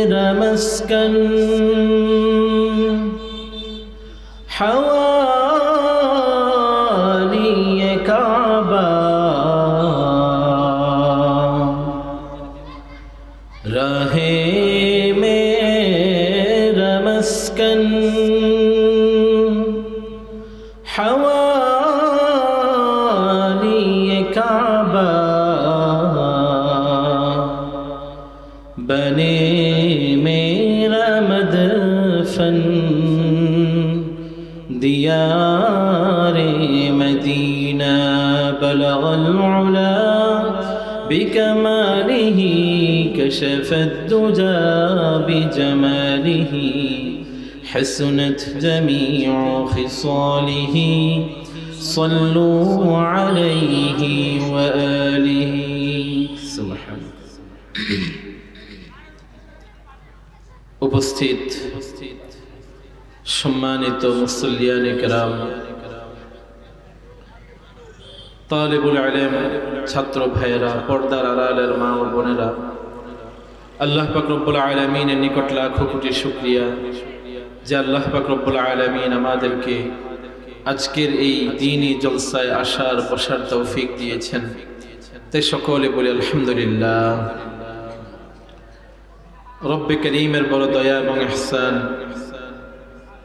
मेरा मस्कन हवाली काबा रहे मेरा मस्कन हवाली काबा बने मेरा मदफन दियारे मदीना बलगल उला बिकमालिही कशफत दुजा बिजमालिही हसनत जमीउ खिसालिही सल्लू अलैहि व आलिहि सुबहान। उपस्थित सम्मानित मुसल्लियाने किराम, तालिबुल इल्म छात्र भाइरा, पर्दार आড়ালের মা ও বোনেরা, আল্লাহ পাক রব্বুল আলামিনের নিকট লাখো কোটি শুকরিয়া যে আল্লাহ পাক রব্বুল আলামিন আমাদেরকে আজকের এই দ্বীনি জলসায় আসার বসার তৌফিক দিয়েছেন। তাই সকলে বলি আলহামদুলিল্লাহ। রব্বে করিমের বড় দয়া এবং ইহসান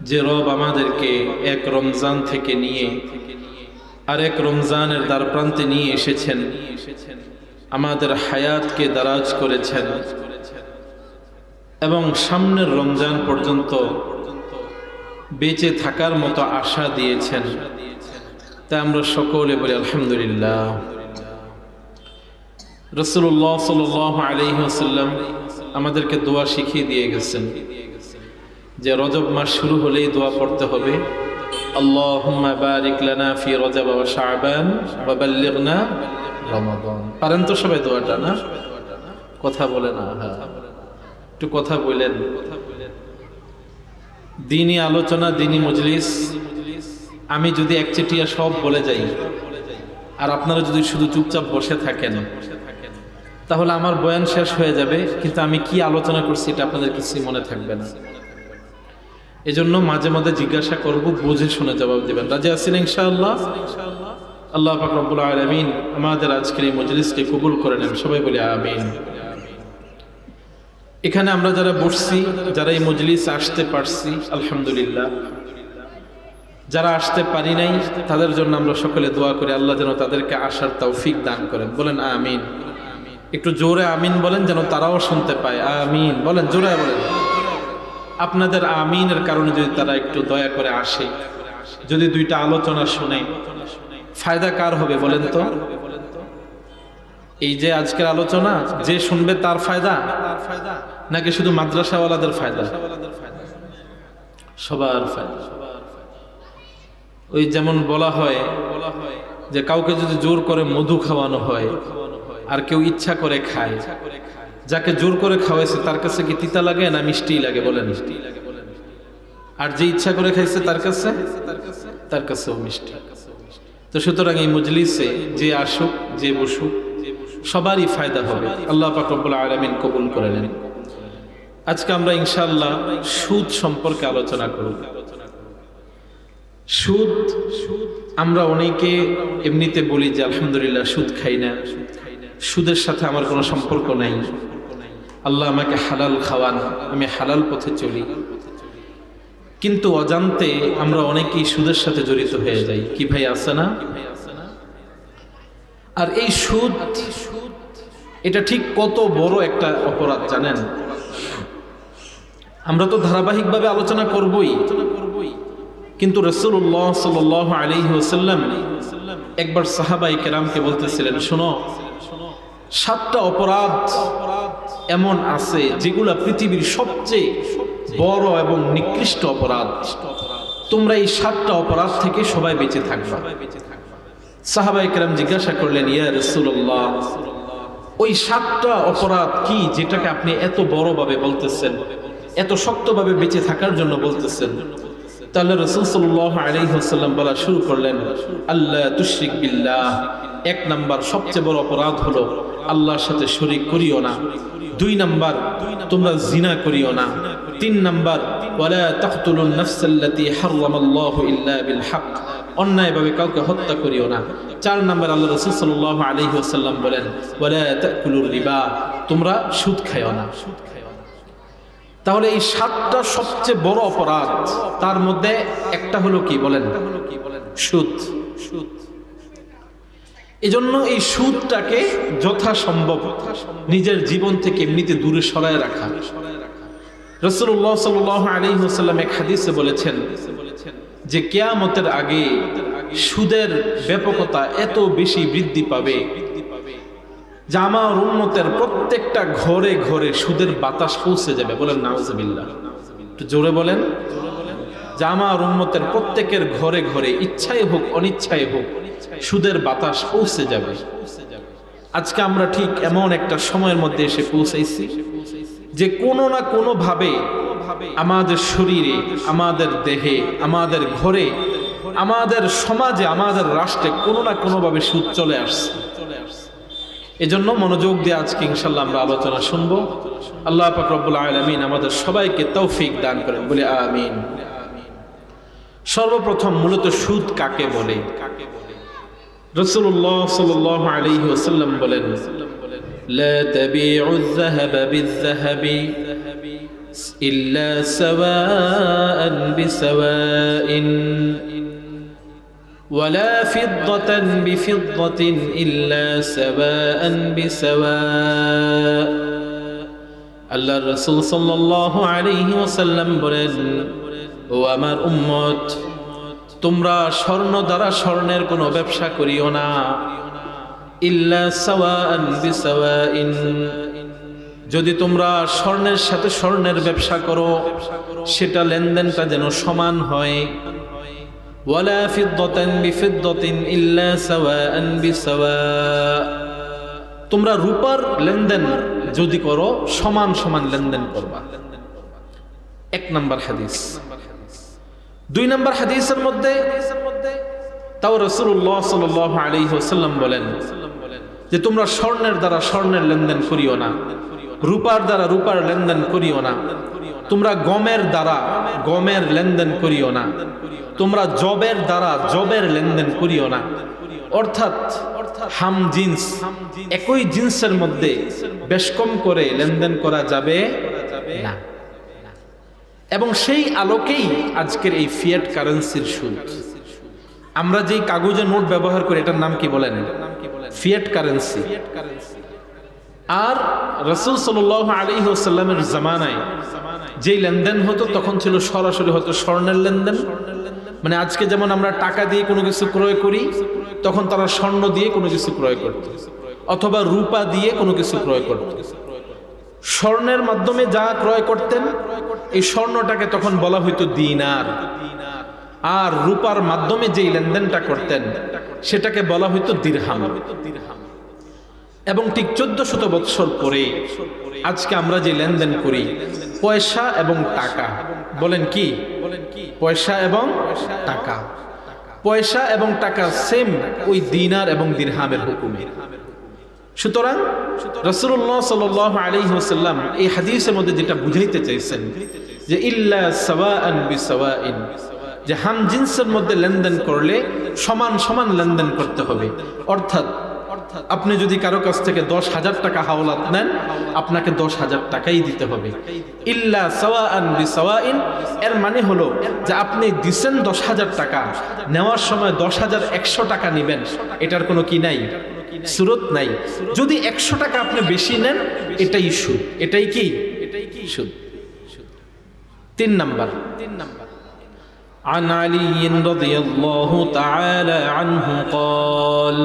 যে রব আমাদেরকে এক রমজান থেকে নিয়ে আরেক রমজানের দ্বার প্রান্তে নিয়ে এসেছেন, আমাদের হায়াতকে দারাজ করেছেন এবং সামনের রমজান পর্যন্ত বেঁচে থাকার মতো আশা দিয়েছেন। তাই আমরা সকলে বলি আলহামদুলিল্লাহ। রাসূলুল্লাহ সাল্লাল্লাহু আলাইহি ওয়াসাল্লাম আমাদেরকে দোয়া শিখিয়ে দিয়ে গেছেন যে রজব মাস শুরু হলেই দোয়া পড়তে হবে, আল্লাহুম্মা বারিক লানা ফি রজব ওয়া শাবান ওয়া বাল্লিগনা রমাদান। পারেন তো সবাই দোয়াটা? না কথা বলে না, হ্যাঁ একটু কথা বলেন। দ্বীনি আলোচনা, দ্বীনি মজলিস আমি যদি একচেটিয়া সব বলে যাই আর আপনারা যদি শুধু চুপচাপ বসে থাকেন তাহলে আমার বয়ান শেষ হয়ে যাবে, কিন্তু আমি কি আলোচনা করছি এটা আপনাদের কিছুই মনে থাকবে না। এজন্য মাঝে মাঝে জিজ্ঞাসা করব, বুঝে শুনে জবাব দিবেন। রাজি আছেন ইনশাআল্লাহ? আল্লাহ পাক রব্বুল আলামিন আমাদের আজকের এই মজলিসকে কবুল করে নেন, সবাই বলি আমিন। এখানে আমরা যারা বসছি, যারা এই মজলিস আসতে পারছি আলহামদুলিল্লাহ, যারা আসতে পারি নাই তাদের জন্য আমরা সকলে দোয়া করি আল্লাহ যেন তাদেরকে আসার তৌফিক দান করেন। বলেন আমিন। একটু জোরে আমিন বলেন যেন তারাও শুনতে পায়। আমিন বলেন, জোরে বলেন। আপনাদের আমিনের কারণে যদি তারা একটু দয়া করে আসে, যদি দুইটা আলোচনা শুনে, ফায়দা কার হবে বলেন তো? এই যে আজকের আলোচনা যে শুনবে তার ফায়দা নাকি শুধু মাদ্রাসাওয়ালাদের ফায়দা? সবার ফায়দা। ওই যেমন বলা হয় যে কাউকে যদি জোর করে মধু খাওয়ানো হয় আর কেউ ইচ্ছা করে খায়, যাকে জোর করে খাওয়াইছে তার কাছে কি তিতা লাগে না মিষ্টি লাগে বলেন? আর যে ইচ্ছা করে খাইছে তার কাছেও মিষ্টি। তো সুতরাং এই মজলিসে যে আসুক যে বসুক সবারই ফায়দা হবে। আল্লাহ পাক রব্বুল আলামিন কবুল করে নেন। আজকে আমরা ইনশাআল্লাহ সুদ সম্পর্কে আলোচনা করব। সুদ আমরা অনেকে এমনিতে বলি যে আলহামদুলিল্লাহ সুদ খাই না, সুদের সাথে আমার কোনো সম্পর্ক নাই, আল্লাহ আমাকে হালাল খাওয়ান, আমি হালাল পথে চলি। কিন্তু অজান্তে আমরা অনেকেই সুদের সাথে জড়িত হয়ে যাই। কি ভাই আছে না? আর এই সুদ এটা ঠিক কত বড় একটা অপরাধ জানেন? আমরা তো ধারাবাহিকভাবে আলোচনা করবই, কিন্তু রাসূলুল্লাহ সাল্লাল্লাহু আলাইহি ওয়াসাল্লাম একবার সাহাবায়ে কেরামকে বলতেছিলেন, শোনো, 7টা অপরাধ এমন আছে যেগুলো পৃথিবীর সবচেয়ে বড় এবং নিকৃষ্ট অপরাধ, তোমরা এই 7টা অপরাধ থেকে সবাই বেঁচে থাকবা। সাহাবায়ে কেরাম জিজ্ঞাসা করলেন, ইয়া রাসূলুল্লাহ, ওই 7টা অপরাধ কি যেটাকে আপনি এত বড়ভাবে বলতেছেন, এত শক্তভাবে বেঁচে থাকার জন্য বলতেছেন? তাহলে রাসূল সাল্লাল্লাহু আলাইহি ওয়াসাল্লাম বলা শুরু করলেন, আল্লাহ তুশরিক বিল্লাহ, 1 নাম্বার সবচেয়ে বড় অপরাধ হলো আল্লাহর সাথে শরীক করিও না। 2 নাম্বার তোমরা জিনা করিও না। 3 নাম্বার ওয়ালা তাকতুলুন নাফসাল্লাতী হারামাল্লাহু ইল্লা বিল হক, অন্যায়ভাবে কাউকে হত্যা করিও না। 4 নাম্বার আল্লাহ রাসূল সাল্লাল্লাহু আলাইহি ওয়াসাল্লাম বলেন ওয়ালা তাকুলুর রিবা, তোমরা সুদ খাইও না। তাহলে এই 7টা সবচেয়ে বড় অপরাধ, তার মধ্যে একটা হলো কি বলেন? সুদ। এজন্য এই সুদটাকে যথাসম্ভব নিজের জীবন থেকে এমনিতে দূরে সরায় রাখা। রাসূলুল্লাহ সাল্লাল্লাহু আলাইহি ওয়াসাল্লাম এক হাদিসে বলেছেন যে কিয়ামতের আগে সুদের ব্যাপকতা এত বেশি বৃদ্ধি পাবে যে আমার উম্মতের প্রত্যেকটা ঘরে ঘরে সুদের বাতাস পৌঁছে যাবে। বলেন নাউজুবিল্লাহ, একটু জোরে বলেন। যে আমার উম্মতের প্রত্যেকের ঘরে ঘরে ইচ্ছাই হোক অনিচ্ছাই হোক সুদের বাতাস পৌঁছে যাবে। আজকে আমরা ঠিক এমন একটা সময়ের মধ্যে এসে পৌঁছাইছি যে কোনো না কোনো ভাবে আমাদের শরীরে, আমাদের দেহে, আমাদের ঘরে, আমাদের সমাজে, আমাদের রাষ্ট্রে কোনো না কোনো ভাবে সুদ চলে আসছে। এজন্য মনোযোগ দিয়ে আজকে ইনশাআল্লাহ আমরা আলোচনা শুনবো। আল্লাহ পাক রব্বুল আলামিন আমাদের সবাইকে তৌফিক দান করেন, বলে আমিন। সর্বপ্রথম মূলত সুদ কাকে বলে? রাসূলুল্লাহ সাল্লাল্লাহু আলাইহি ওয়াসাল্লাম বলেন লা তাবিউয যাহাবা বিয-যাহাবি ইল্লা সাওয়াআন বিসাওয়াইন ওয়ালা ফিদ্দাতান বিফিদ্দাতিন ইল্লা সাওয়াআন বিসাওয়া। আল্লাহর রাসূল সাল্লাল্লাহু আলাইহি ওয়াসাল্লাম বলেন, ও আমার উম্মত, তোমরা স্বর্ণ দ্বারা স্বর্ণের কোনো ব্যবসা করিও না, ইল্লা সাওয়াআন বিসাওয়াইন, যদি তোমরা স্বর্ণের সাথে স্বর্ণের ব্যবসা করো সেটা লেনদেনটা যেন সমান হয়। ওয়ালা ফিদ্দাতান বিফিদ্দাতিন ইল্লা সাওয়াআন বিসাওয়া, তোমরা রূপার লেনদেন যদি করো সমান সমান লেনদেন করবা। 1 নাম্বার হাদিস। 2 নাম্বার হাদিসের মধ্যে তাও রাসূলুল্লাহ সাল্লাল্লাহু আলাইহি ওয়াসাল্লাম বলেন যে তোমরা স্বর্ণের দ্বারা স্বর্ণের লেনদেন করিও না, রূপার দ্বারা রূপার লেনদেন করিও না, তোমরা গমের দ্বারা গমের লেনদেন করিও না, তোমরা জবের দ্বারা জবের লেনদেন করিও না। অর্থাৎ হাম জিন্স, একই জিন্সের মধ্যে বেশ কম করে লেনদেন করা যাবে না। এবং সেই আলোকেই আজকের এই ফিয়াট কারেন্সির সুদ। আমরা যেই কাগজের নোট ব্যবহার করি এটার নাম কি বলেন? Fiat currency. আর রাসূল সাল্লাল্লাহু আলাইহি ওয়াসাল্লামের জামানায় যেই লেনদেন হতো তখন ছিল সরাসরি হতো স্বর্ণের লেনদেন। মানে আজকে যেমন আমরা টাকা দিয়ে কোনো কিছু ক্রয় করি, তখন তারা স্বর্ণ দিয়ে কোনো কিছু ক্রয় করত, অথবা রূপা দিয়ে কোনো কিছু ক্রয় করত। স্বর্ণের মাধ্যমে যা ক্রয় করতেন এই স্বর্ণটাকে তখন বলা হইতো দিনার, আর রূপার মাধ্যমে যেই লেনদেনটা করতেন সেটাকে বলা হইতো দিরহাম। এবং ঠিক 1400 বৎসর পরে আজকে আমরা যে লেনদেন করি পয়সা এবং টাকা, বলেন কি? পয়সা এবং টাকা, পয়সা এবং টাকা সেম ওই দিনার এবং দিরহামের হুকুমে। সুতরাং রাসূলুল্লাহ সাল্লাল্লাহু আলাইহি ওয়াসাল্লাম এই হাদিসের মধ্যে যেটা বুঝাইতে চাইছেন যে ইল্লা সাওয়াআন বিসাওয়াইন, যে হাম জিন্সের মধ্যে লেনদেন করলে সমান সমান লেনদেন করতে হবে। অর্থাৎ আপনি যদি কারো কাছ থেকে 10,000 টাকা হাওলাত নেন, আপনাকে 10,000 টাকাই দিতে হবে। ইল্লা সাওয়াআন বিসাওয়াইন এর মানে হলো যে আপনি দিছেন 10,000 টাকা, নেওয়ার সময় 10,100 টাকা নেবেন, এটার কোনো কি নাই, সুরত নাই। যদি 100 টাকা আপনি বেশি নেন এটাই সুদ, এটাই কি সুদ। 3 নাম্বার عن علي رضي الله تعالى عنه قال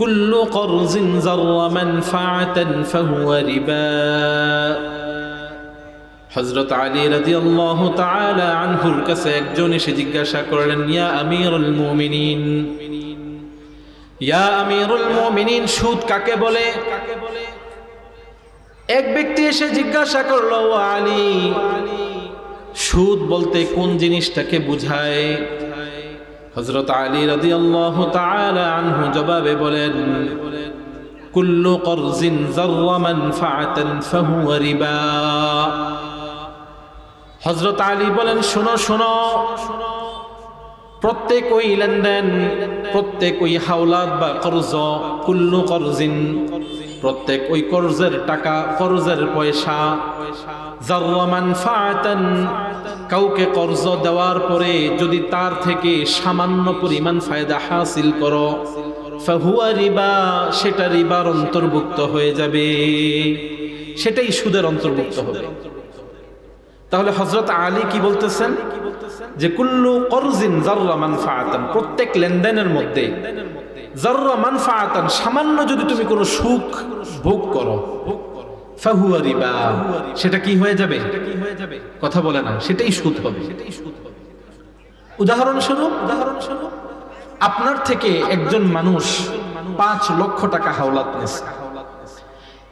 كل قرض زر منفعة فهو ربا। হযরত আলী রাদিয়াল্লাহু তাআলা আনহুর কাছে একজন এসে জিজ্ঞাসা করলেন, ইয়া আমিরুল মুমিনিন, ইয়া আমিরুল মুমিনিন, সুদ কাকে বলে? এক ব্যক্তি এসে জিজ্ঞাসা করলো, ও আলী, সুদ বলতে কোন জিনিসটাকে বুঝায়? হযরত আলী রাদিয়াল্লাহু তাআলা আনহু জবাবে বলেন, কুল্লু করজিন যাররা মানফাআতান ফাহুয়া রিবা। হযরত আলী বলেন, শোনো শোনো, প্রত্যেক ওই লেনদেন, প্রত্যেক ওই হাওলাত বা কর্জ, কুল্লু করজিন, প্রত্যেক ওই কর্জের টাকা, কর্জের পয়সা, যাররা মানফাআতান, কাউকে কর্জ দেওয়ার পরে যদি তার থেকে সামান্য পরিমাণ ফায়দা হাসিল করো, ফাহুয়া রিবা, সেটা রিবার অন্তর্ভুক্ত হয়ে যাবে, সেটাই সুদের অন্তর্ভুক্ত হবে। তাহলে হযরত আলী কি বলতেছেন যে কুল্লু করজিন যাররা মানফাআতান, প্রত্যেক লেনদেনের মধ্যে যাররা মানফাআতান, সামান্য যদি তুমি কোনো সুখ ভোগ করো, ফাহুয়া রিবা, সেটা কি হয়ে যাবে? কথা বলে না, সেটাই সুদ হবে। উদাহরণস্বরূপ আপনার থেকে একজন মানুষ 5 লক্ষ টাকা হাওলাত নিয়েছে।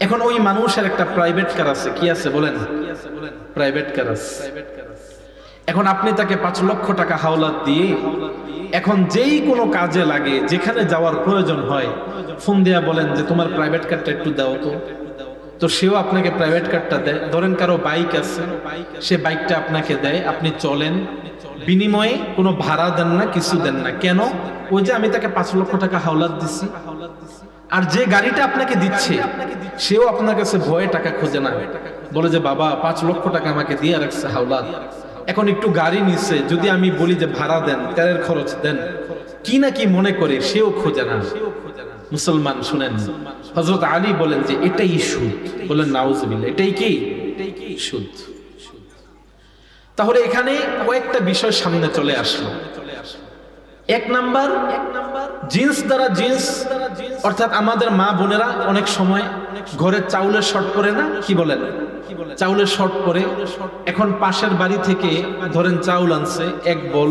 এখন ওই মানুষের একটা প্রাইভেট কার আছে, কি আছে বলেন? প্রাইভেট কার আছে। এখন আপনি তাকে 5 লক্ষ টাকা হাওলাত দিয়ে, এখন যেই কোনো কাজে লাগে, যেখানে যাওয়ার প্রয়োজন হয়, ফোন দিয়া বলেন যে তোমার প্রাইভেট কারটা একটু দাও তো সেও আপনাকে প্রাইভেট কারটা দেয়। ধরেন কারো বাইক আছে, সে বাইকটা আপনাকে দেয়, আপনি চলেন, বিনিময়ে কোনো ভাড়া দেন না, কিছু দেন না। কেন? ওই যে আমি তাকে 5 লক্ষ টাকা হাওলাত দিচ্ছি। আর যে গাড়িটা আপনাকে দিচ্ছে, সেও আপনার কাছে ভয়ে টাকা খোঁজে না, বলে যে বাবা 5 লক্ষ টাকা আমাকে দিয়ে রাখছে হাওলাত, এখন একটু গাড়ি নিচ্ছে, যদি আমি বলি যে ভাড়া দেন, তেলের খরচ দেন, কি না কি মনে করে, সেও খোঁজে না। মুসলমান শুনেন, হযরত আলী বলেন যে এটাই সুদ। বলেন নাউজুবিল্লাহ, এটাই কি? সুদ। তাহলে এখানে কয়েকটা বিষয় সামনে চলে আসলো। এক নাম্বার, জিন্স দ্বারা জিন্স, অর্থাৎ আমাদের মা বোনেরা অনেক সময় ঘরের চাউলের শর্ট পরে না, কি বলেন? চাউলের শর্ট পরে। এখন পাশের বাড়ি থেকে ধরেন চাউল আনছে 1 বল,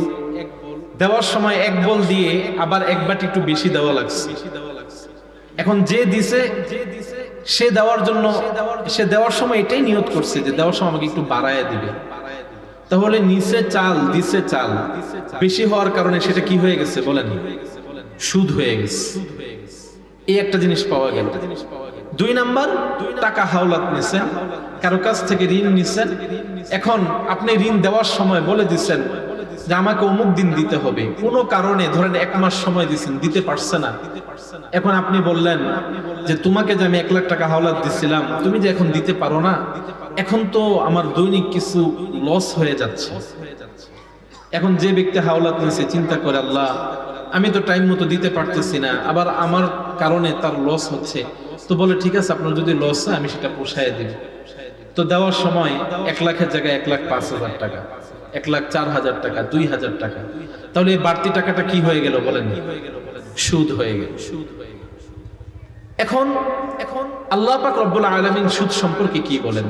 দেওয়ার সময় 1 বল দিয়ে আবার 1 বাটি একটু বেশি দেওয়া লাগছে। এখন যে দিছে, সে দেওয়ার জন্য, সে দেওয়ার সময় এটাই নিয়ত করছে যে দেওয়ার সময় আমাকে একটু বাড়ায় দিবে। তাহলে নিচে চাল, দিছে চাল, বেশি হওয়ার কারণে সেটা কি হয়ে গেছে বলেন? সুদ হয়ে গেছে। এই একটা জিনিস পাওয়া গেল। 2 নাম্বার, টাকা হাওলাত নিছেন, কারো কাছ থেকে ঋণ নিছেন। এখন আপনি ঋণ দেওয়ার সময় বলে দিচ্ছেন যে আমাকে অমুক দিন দিতে হবে, কোনো কারণে ধরেন 1 মাস সময় দিচ্ছেন, দিতে পারছে না। এখন আপনি বললেন যে তোমাকে যে আমি 1 লাখ টাকা হাওলাত দিছিলাম, তুমি যে এখন দিতে পারো না, এখন তো আমার দৈনিক কিছু লস হয়ে যাচ্ছে। এখন যে ব্যক্তি হাওলাত নিয়েছে চিন্তা করে, আল্লাহ আমি তো টাইম মতো দিতে পারতেছি না, আবার আমার কারণে তার লস হচ্ছে, তো বলে ঠিক আছে আপনার যদি লস হয় আমি সেটা পোষায় দিব। তো দেওয়ার সময় 1 লাখের জায়গায় 1,05,000 টাকা, 1,04,000 টাকা, 2,000 টাকা, তাহলে এই বাড়তি টাকাটা কি হয়ে গেল বলেন? সুদ হয়ে গেল। এখন আল্লাহ পাক রব্বুল আলামিন সুদ সম্পর্কে কি বলেন?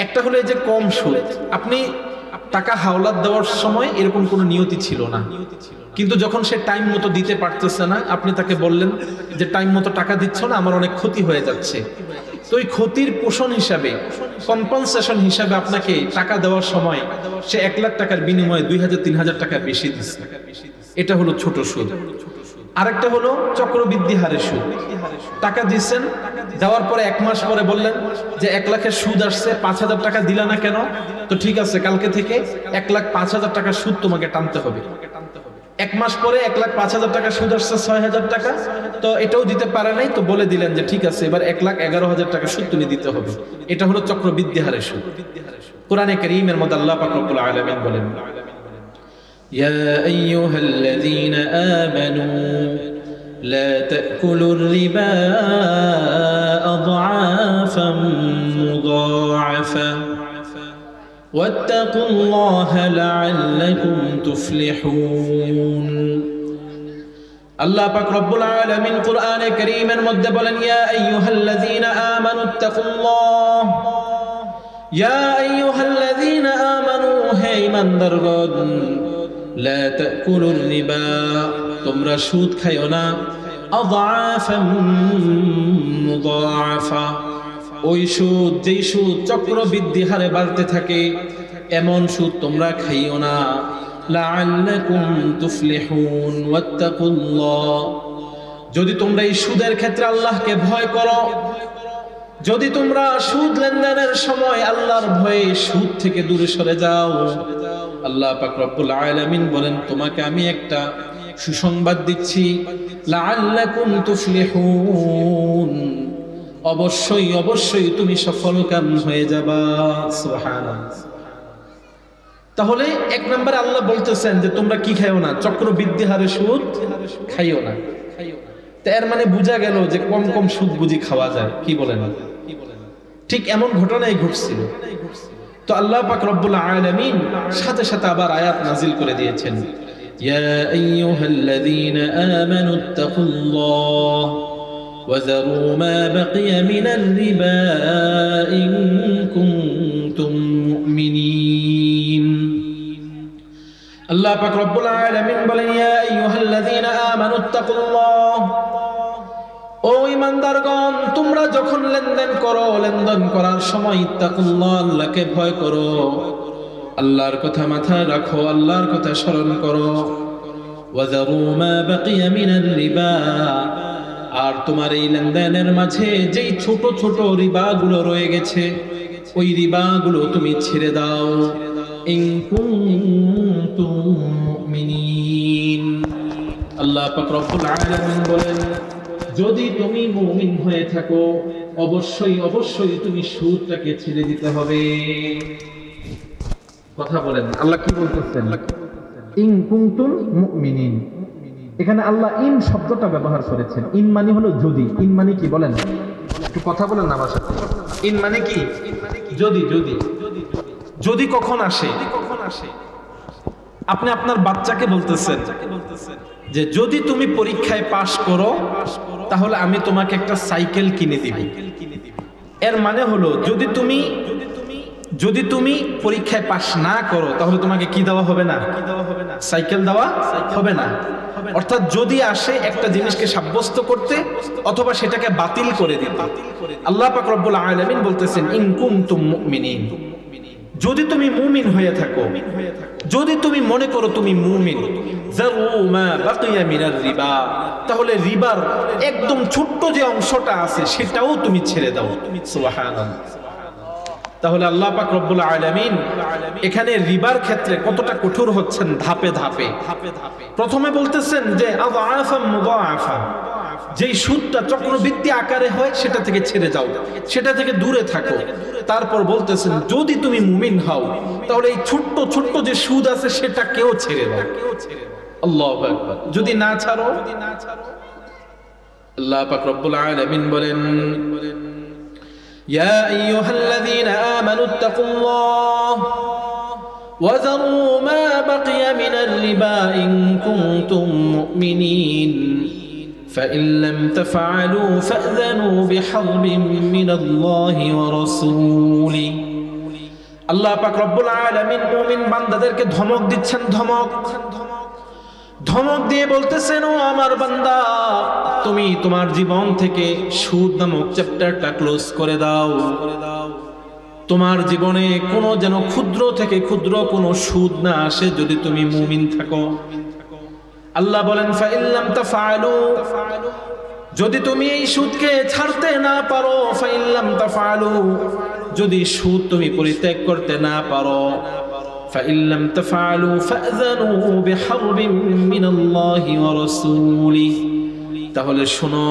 একটা হলো এই যে কম সুদ। আপনি টাকা হাওলাত দেওয়ার সময় এরকম কোনো নিয়তি ছিল না, কিন্তু যখন সে টাইম মতো দিতে পারতেছে না, আপনি তাকে বললেন যে টাইম মতো টাকা দিচ্ছ না, আমার অনেক ক্ষতি হয়ে যাচ্ছে। তো ওই ক্ষতির পোষণ হিসাবে, কম্পনসেশন হিসাবে আপনাকে টাকা দেওয়ার সময় সে 1 লাখ টাকার বিনিময়ে 2,000-3,000 টাকা বেশি দিচ্ছে। এটা হলো ছোট সুদ। আরেকটা হলো চক্রবৃদ্ধি হারে সুদ। টাকা দিচ্ছেন, দেওয়ার পরে 1 মাস পরে বললেন যে 1 লাখের সুদ আসছে, 5,000 টাকা দিলা না কেন? তো ঠিক আছে, কালকে থেকে 1,05,000 টাকা সুদ তোমাকে টানতে হবে। 1 মাস পরে 1,05,000 টাকা সুদ আসছে 6,000 টাকা, তো এটাও দিতে পারে নাই, তো বলে দিলেন যে ঠিক আছে এবার 1,11,000 টাকা সুদ তুমি দিতে হবে। এটা হলো চক্রবৃদ্ধি হারে সুদ। কোরআনে কারীমের মধ্যে আল্লাহ পাক রব্বুল আলামিন বলেন, يا أيها الذين آمنوا لا تأكلوا الربا أضعافا مضاعفة واتقوا الله لعلكم تفلحون। আল্লাহ পাক রব্বুল আলামিন কোরআনে কারীমের মধ্যে বলেন, ইয়া আইয়ুহাল্লাযীনা আমানু তাকুল্লাহ, ইয়া আইয়ুহাল্লাযীনা আমানু, হে ঈমানদারগণ, লা তাকুলুর রিবা, তোমরা সুদ খাইও না, আযাফাম মুযাফা, ওই সুদ যেই সুদ চক্রবৃদ্ধি হারে বাড়তে থাকে, এমন সুদ তোমরা খাইও না। লাআল্লাকুম তুফলিহুন ওয়াত্তাকুল্লাহ, যদি তোমরা এই সুদের ক্ষেত্রে আল্লাহকে ভয় করো, যদি তোমরা সুদ লেনদেনের সময় আল্লাহর ভয়ে সুদ থেকে দূরে সরে যাও, আল্লাহ পাক রব্বুল আলামিন বলেন তোমাকে আমি একটা সুসংবাদ দিচ্ছি, লাআল্লাকুম তুফলিহুন, অবশ্যই অবশ্যই তুমি সফলকাম হয়ে যাবা। সুবহানাল্লাহ। তাহলে এক নম্বরে আল্লাহ বলতেছেন যে তোমরা কি খাইও না, চক্রবৃদ্ধি হারে সুদ খাইও না। এর মানে বোঝা গেল যে কম কম সুদ বুঝি খাওয়া যায়, কি বলেন? ঠিক এমন ঘটনাই ঘটছিল। তো আল্লাহ পাক রব্বুল আলামিন সাথে সাথে আবার আয়াত নাজিল করে দিয়েছেন, ইয়া আইয়ুহাল্লাযীনা আমানুত্তাকুল্লাহ ওয়া যারু মা বাকিয়া মিনার রিবা ইন কুনতুম মুমিনিন। আল্লাহ পাক রব্বুল আলামিন বলেন, ইয়া আইয়ুহাল্লাযীনা আমানুত্তাকুল্লাহ, ও ঈমানদারগণ, তোমরা যখন লেনদেন করো, লেনদেন করার সময় ইত্তাকুল্লাহ, আল্লাহকে ভয় করো, আল্লাহর কথা মাথায় রাখো, আল্লাহর কথা স্মরণ করো। ওয়াযারু মা বাকিয়া মিনার রিবা, আর তোমার এই লেনদেনের মাঝে যেই ছোট ছোট রিবাগুলো রয়ে গেছে, ওই রিবাগুলো তুমি ছেড়ে দাও। ইন কুনতুম মুমিনিন, আল্লাহ পাক রব্বুল আলামিন বলেন যদি তুমি মুমিন হয়ে থাকো, অবশ্যই অবশ্যই তুমি সুদটাকে ছেড়ে দিতে হবে। কথা বলেন, আল্লাহ কি বলতেছেন? ইন কুনতুম মুমিনিন। এখানে আল্লাহ ইন শব্দটা ব্যবহার করেছেন। ইন মানে হলো যদি। ইন মানে কি বলেন? একটু কথা বলেন না আমার সাথে। ইন মানে কি? যদি। যদি যদি কখন আসে? আপনি আপনার বাচ্চাকে বলতেছেন যে যদি তুমি পরীক্ষায় পাশ করো তাহলে আমি তোমাকে একটা সাইকেল কিনে দিব। এর মানে হলো যদি তুমি পরীক্ষায় পাশ না করো তাহলে তোমাকে কি দেওয়া হবে না? সাইকেল দেওয়া হবে না। অর্থাৎ যদি আসে একটা জিনিসকে সাব্যস্ত করতে অথবা সেটাকে বাতিল করে দিতে। আল্লাহ পাক রব্বুল আলামিন বলতেছেন ইন কুনতুম মুমিনিন, যদি তুমি মুমিন হয়ে থাকো, যদি তুমি মনে করো তুমি মুমিন, যারু মা বাকিয়া মিনার রিবা, তাহলে রিবার একদম ছোট্ট যে অংশটা আছে সেটাও তুমি ছেড়ে দাও। সুবহানাল্লাহ। তাহলে আল্লাহ পাক রব্বুল আলামিন এখানে রিবার ক্ষেত্রে কতটা কঠোর হচ্ছেন ধাপে ধাপে। প্রথমে বলতেছেন যে আযআফা মুযাআফা, যেই সুদটা চক্রবৃদ্ধি আকারে হয় সেটা থেকে ছেড়ে যাও, সেটা থেকে দূরে থাকো। তারপর বলতেছেন যদি তুমি মুমিন হও তাহলে এই ছোট্ট ছোট্ট যে সুদ আছে সেটা কেউ ছেড়ে দাও। আল্লাহু আকবার। যদি না ছাড়ো, আল্লাহ পাক রব্বুল আলামিন বলেন ইয়া আইয়ুহাল্লাযীনা আমানুত্তাকুল্লাহ ওয়া যারু মা বাকিয়া মিনার রিবা ইন কুনতুম মুমিনিন فإن لم تفعلوا فأذنوا بحرب من الله ورسوله। আল্লাহ পাক রব্বুল আলামিন মুমিন বান্দাদেরকে ধমক দিচ্ছেন, ধমক দিয়ে বলতেছেন ও আমার বান্দা, তুমি তোমার জীবন থেকে সুদ নামক চ্যাপ্টারটা ক্লোজ করে দাও। তোমার জীবনে কোনো যেন ক্ষুদ্র থেকে ক্ষুদ্র কোনো সুদ না আসে যদি তুমি মুমিন থাকো। আল্লাহ বলেন ফাইল্লাম তাফআলু, যদি তুমি এই সুদকে ছাড়তে না পারো, ফাইল্লাম তাফআলু, যদি সুদ তুমি পরিত্যাগ করতে না পারো, ফাইল্লাম তাফআলু ফাযানু বিহারবিন মিনাল্লাহি ওয়া রাসূলিহি, তাহলে শোনো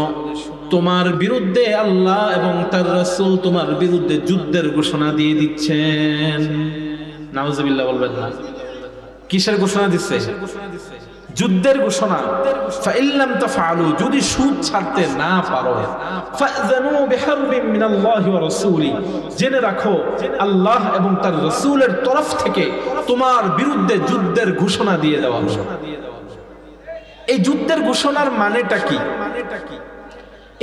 তোমার বিরুদ্ধে আল্লাহ এবং তার রাসূল তোমার বিরুদ্ধে যুদ্ধের ঘোষণা দিয়ে দিচ্ছেন। নাউজুবিল্লাহ বলবেন না। কিসের ঘোষণা দিচ্ছে? যুদ্ধের ঘোষণা। ফাইল্লাম তাফআলু, যদি সুদ ছাড়তে না পারো, ফাযানু বিহারবিন মিনাল্লাহি ওয়া রাসূলিহি, জেনে রাখো আল্লাহ এবং তার রাসূলের তরফ থেকে তোমার বিরুদ্ধে যুদ্ধের ঘোষণা দিয়ে দেওয়া হলো। এই যুদ্ধের ঘোষণার মানেটা কি?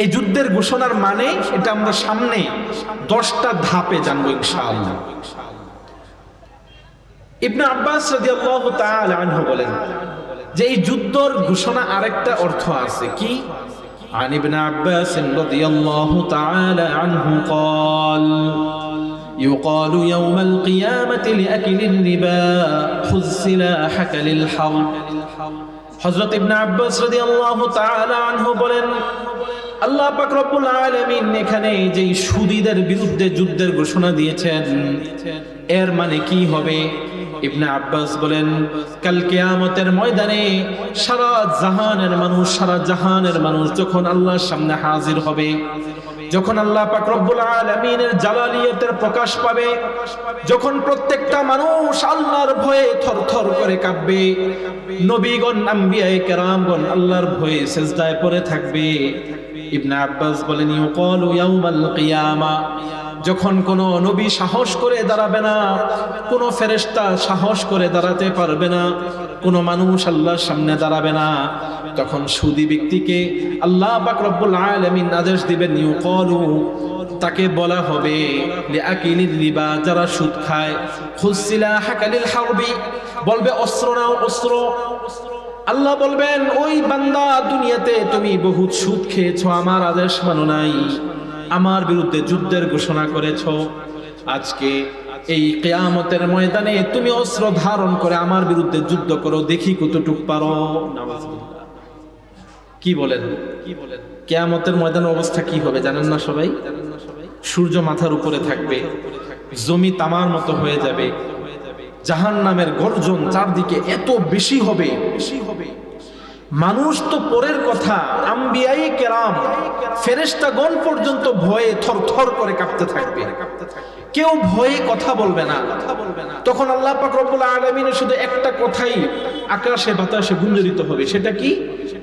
এই যুদ্ধের ঘোষণার মানে এটা আমরা সামনে 10টা ধাপে জানবো ইনশাআল্লাহ। ইবনে আব্বাস রাদিয়াল্লাহু তাআলা আনহু বলেন যে এই যুদ্ধের ঘোষণা আরেকটা অর্থ আছে কি? عن ابن عباس رضي الله تعالى عنه قال يقال يوم القيامة لأكل الربا خذ سلاحك للحرب হযরত ইবনে আব্বাস রাদিয়াল্লাহু তাআলা আনহু বলেন, আল্লাহ পাক রব্বুল আলামিন এখানে যেই সুদীদের বিরুদ্ধে যুদ্ধের ঘোষণা দিয়েছেন, এর মানে কি হবে? ইবনে আব্বাস বলেন, কাল কিয়ামতের ময়দানে সারা জাহানের মানুষ যখন আল্লাহর সামনে হাজির হবে, যখন আল্লাহ পাক রব্বুল আলামিনের জালালিয়তের প্রকাশ পাবে, যখন প্রত্যেকটা মানুষ আল্লাহর ভয়ে থরথর করে কাঁপবে, নবীগণ আম্বিয়ায়ে কেরামগণ আল্লাহর ভয়ে সিজদায় পড়ে থাকবে। ইবনে আব্বাস বলেন, ইউকালু ইয়াউমাল কিয়ামা, যখন কোনো নবী সাহস করে দাঁড়াবে না, কোনো ফেরেশতা সাহস করে দাঁড়াতে পারবে না, কোনো মানুষ আল্লাহর সামনে দাঁড়াবে না, তখন সুদী ব্যক্তিকে আল্লাহ পাক রব্বুল আলামিন আদেশ দিবেন, ইউকালু, তাকে বলা হবে, লিআকিলির রিবা, যারা সুদ খায়, খুসিলাহাকা লিল হারবি, বলবে অস্ত্র নাও, অস্ত্র। আল্লাহ বলবেন, ওই বান্দা, দুনিয়াতে তুমি বহুত সুদ খেয়েছো, আমার আদেশ মানো নাই, আমার বিরুদ্ধে যুদ্ধের ঘোষণা করেছো, আজকে এই কিয়ামতের ময়দানে তুমি অস্ত্র ধারণ করে আমার বিরুদ্ধে যুদ্ধ করো, দেখি কতটুক পারো। কি বলেন? কিয়ামতের ময়দানের অবস্থা কি হবে জানেন না সবাই? সূর্য মাথার উপরে থাকবে, জমি তামার মতো হয়ে যাবে, জাহান্নামের গর্জন চারদিকে এত বেশি হবে, মানুষ তো পরের কথা, আম্বিয়ায়ে কেরাম ফেরেশতাগণ পর্যন্ত ভয়ে থরথর করে কাঁপতে থাকবে, কেউ ভয়ে কথা বলবে না। তখন আল্লাহ পাক রব্বুল আলামিনের শুধু একটা কথাই আকাশে বাতাসে গুঞ্জরিত হবে, সেটা কি?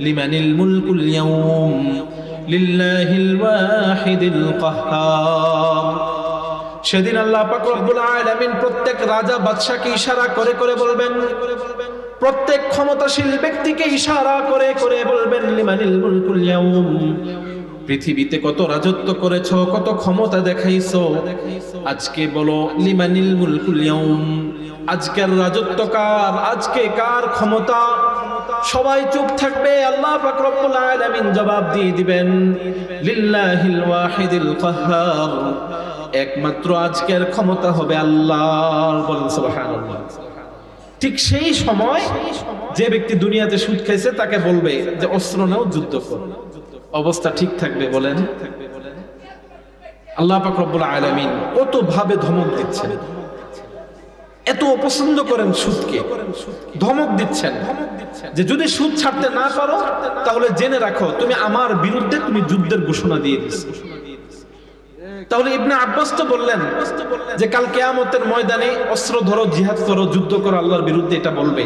লিমানিল মুলকুল ইয়াউম লিল্লাহিল ওয়াহিদিল কাহ্হার। সেদিন আল্লাহ পাক রব্বুল আলামিন প্রত্যেক রাজা বাদশাকে ইশারা করে করে বলবেন, প্রত্যেক ক্ষমতাশীল ব্যক্তিকে ইশারা করে করে বলবেন, লিমানিল মুলকুল ইয়াউম, পৃথিবীতে কত রাজত্ব করেছো, কত ক্ষমতা দেখাইছো, আজকে বলো লিমানিল মুলকুল ইয়াউম, আজকের রাজত্ব কার, আজকে কার ক্ষমতা? সবাই চুপ থাকবে, আল্লাহ পাক রব্বুল আলামিন জবাব দিয়ে দিবেন, লিল্লাহিল ওয়াহিদিল কাহ্হার, একমাত্র আজকের ক্ষমতা হবে আল্লাহর। বলেন সুবহানাল্লাহ। ঠিক সেই সময় যে ব্যক্তি দুনিয়াতে সুদ খাইছে তাকে বলবে যে অস্ত্র নাও, যুদ্ধ করো। অবস্থা ঠিক থাকবে? বলেন। আল্লাহ পাক রব্বুল আলামিন কত ভাবে ধমক দিচ্ছেন, এত অপছন্দ করেন সুদকে, ধমক দিচ্ছেন যে যদি সুদ ছাড়তে না পারো তাহলে জেনে রাখো তুমি আমার বিরুদ্ধে তুমি যুদ্ধের ঘোষণা দিয়ে দিচ্ছ। তাহলে ইবনে আব্বাস তো বললেন যে কাল কিয়ামতের ময়দানে অস্ত্র ধরো, জিহাদ করো, যুদ্ধ করো আল্লাহর বিরুদ্ধে, এটা বলবে।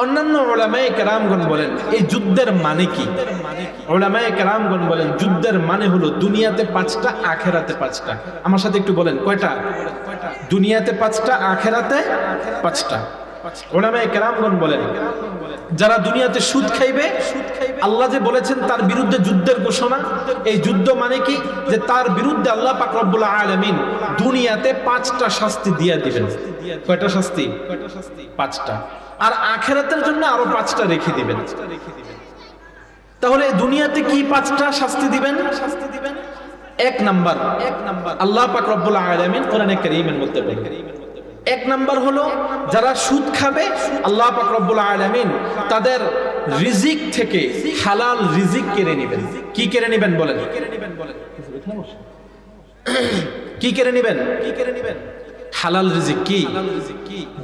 অন্যান্য উলামায়ে কেরামগণ বলেন এই যুদ্ধের মানে কি? উলামায়ে কেরামগণ বলেন যুদ্ধের মানে হলো দুনিয়াতে 5টা, আখেরাতে 5টা। আমার সাথে একটু বলেন, কয়টা? দুনিয়াতে 5টা, আখেরাতে 5টা। উলামায়ে কেরামগণ বলেন যারা দুনিয়াতে সুদ খাইবে, আল্লাহ যে বলেছেন তার বিরুদ্ধে যুদ্ধের ঘোষণা, এই যুদ্ধ মানে কি? যে তার বিরুদ্ধে আল্লাহ পাক রব্বুল আলামিন দুনিয়াতে 5টা শাস্তি দিয়ে দিবেন। কয়টা শাস্তি? 5টা। আর আখিরাতের জন্য আরো 5টা রেখে দিবেন। তাহলে দুনিয়াতে কি 5টা শাস্তি দিবেন? এক নাম্বার আল্লাহ পাক রব্বুল আলামিন কোরআনে কারীমের মধ্যে বলেন, এক নাম্বার হলো যারা সুদ খাবে, আল্লাহ পাক রব্বুল আলামিন তাদের রিজিক থেকে হালাল রিজিক কেড়ে নেবেন। কি কেড়ে নেবেন? বলেন। কি কেড়ে নেবেন? হালাল রিজিক কি?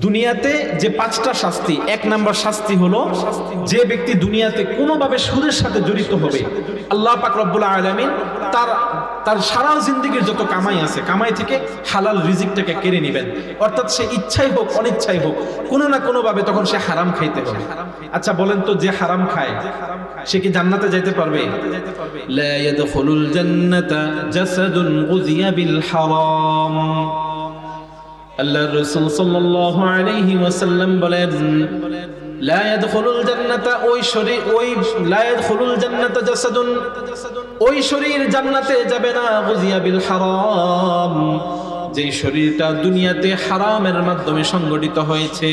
দুনিয়াতে যে 5টা শাস্তি, এক নাম্বার শাস্তি হলো যে ব্যক্তি দুনিয়াতে কোনোভাবে সুদের সাথে জড়িত হবে, আল্লাহ পাক রব্বুল আলামিন তার সারা জিন্দেগির যত কামাই আছে, কামাই থেকে হালাল রিজিকটাকে কেড়ে নেবেন। অর্থাৎ সে ইচ্ছাই হোক অনিচ্ছাই হোক কোনো না কোনো ভাবে তখন সে হারাম খাইতে হবে। আচ্ছা বলেন তো, যে হারাম খায় সে কি জান্নাতে যাইতে পারবে? লা ইয়াদখুলুল জান্নাতা জাসাদুন গুযিয়া বিল হারাম। আল্লাহর রাসূল সাল্লাল্লাহু আলাইহি ওয়াসাল্লাম বলেন, লা ইয়াদখুলুল জান্নাতা, লা ইয়াদখুলুল জান্নাতা জাসাদুন, ওই শরীর জান্নাতে যাবে না, গুযিয়া বিল হারাম, যেই শরীরটা দুনিয়াতে হারামের মাধ্যমে সংগঠিত হয়েছে।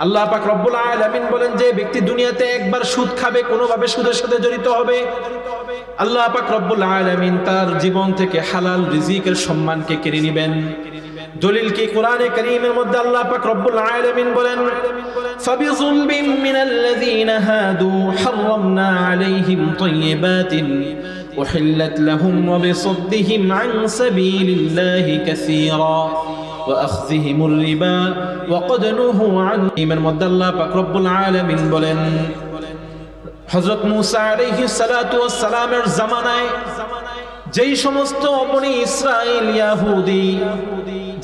আল্লাহ পাক রব্বুল আলামিন বলেন যে ব্যক্তি দুনিয়াতে একবার সুদ খাবে, কোনোভাবে সুদের সাথে জড়িত হবে, আল্লাহ পাক রব্বুল আলামিন তার জীবন থেকে হালাল রিজিকের সম্মানকে কেড়ে নেবেন। দলিল কি কোরআনে কারীমের মধ্যে আল্লাহ পাক রব্বুল আলামিন বলেন ফাবিযুলমিন মিনাল্লাযীনা হাদু হারামনা আলাইহিম তাইয়্যিবাতিন উহিল্লাত লাহুম ওয়া বিসাদ্দিহিম আন সাবিলিল্লাহি কাসীরা ওয়া আখযিহিমুর রিবা ওয়া ক্বাদ নুহু আন ইমানের মধ্যে আল্লাহ পাক রব্বুল আলামিন বলেন হযরত মূসা আলাইহিস সালাতু ওয়াস সালামের জামানায় যেই সমস্ত বনি ইসরাইল ইহুদি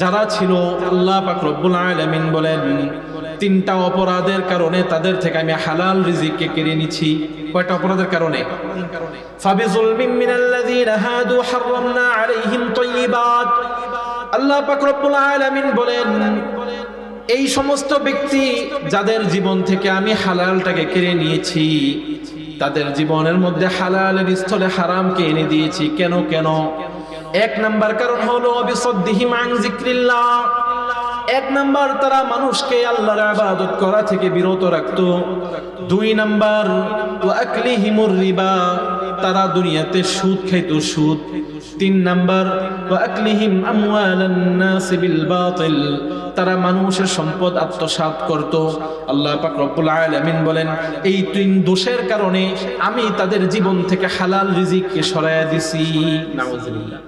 যারা ছিল আল্লাহ পাক রব্বুল আলামিন বলেন তিনটা অপরাধের কারণে তাদের থেকে আমি হালাল রিজিককে কেড়ে নিয়েছি। কয়টা অপরাধের কারণে? ফাবিযুলমিন মিনাল্লাযীনা হাদু হারামনা আলাইহিম তাইয়্যিবাত। আল্লাহ পাক রব্বুল আলামিন বলেন এই সমস্ত ব্যক্তি যাদের জীবন থেকে আমি হালালটাকে কেড়ে নিয়েছি, তাদের জীবনের মধ্যে হালালের স্থলে হারামকে এনে দিয়েছি। কেন? এক নাম্বার কারণ হলো বিসাদ্দিহিম আন যিকরিল্লাহ। এক নাম্বার তারা মানুষকে আল্লাহর ইবাদত করা থেকে বিরত রাখতো। দুই নাম্বার ওয়া আকলিহিমুর রিবা, তারা দুনিয়াতে সুদ খাইতো, সুদ। তিন নাম্বার ওয়া আকলিহিম আমওয়ালান নাস বিল বাতিল, তারা মানুষের সম্পদ আত্মসাৎ করত। আল্লাহ পাক রব্বুল আলামিন বলেন এই তিন দোষের কারণে আমি তাদের জীবন থেকে হালাল রিজিককে সরাইয়া দিছি। নাউযুবিল্লাহ।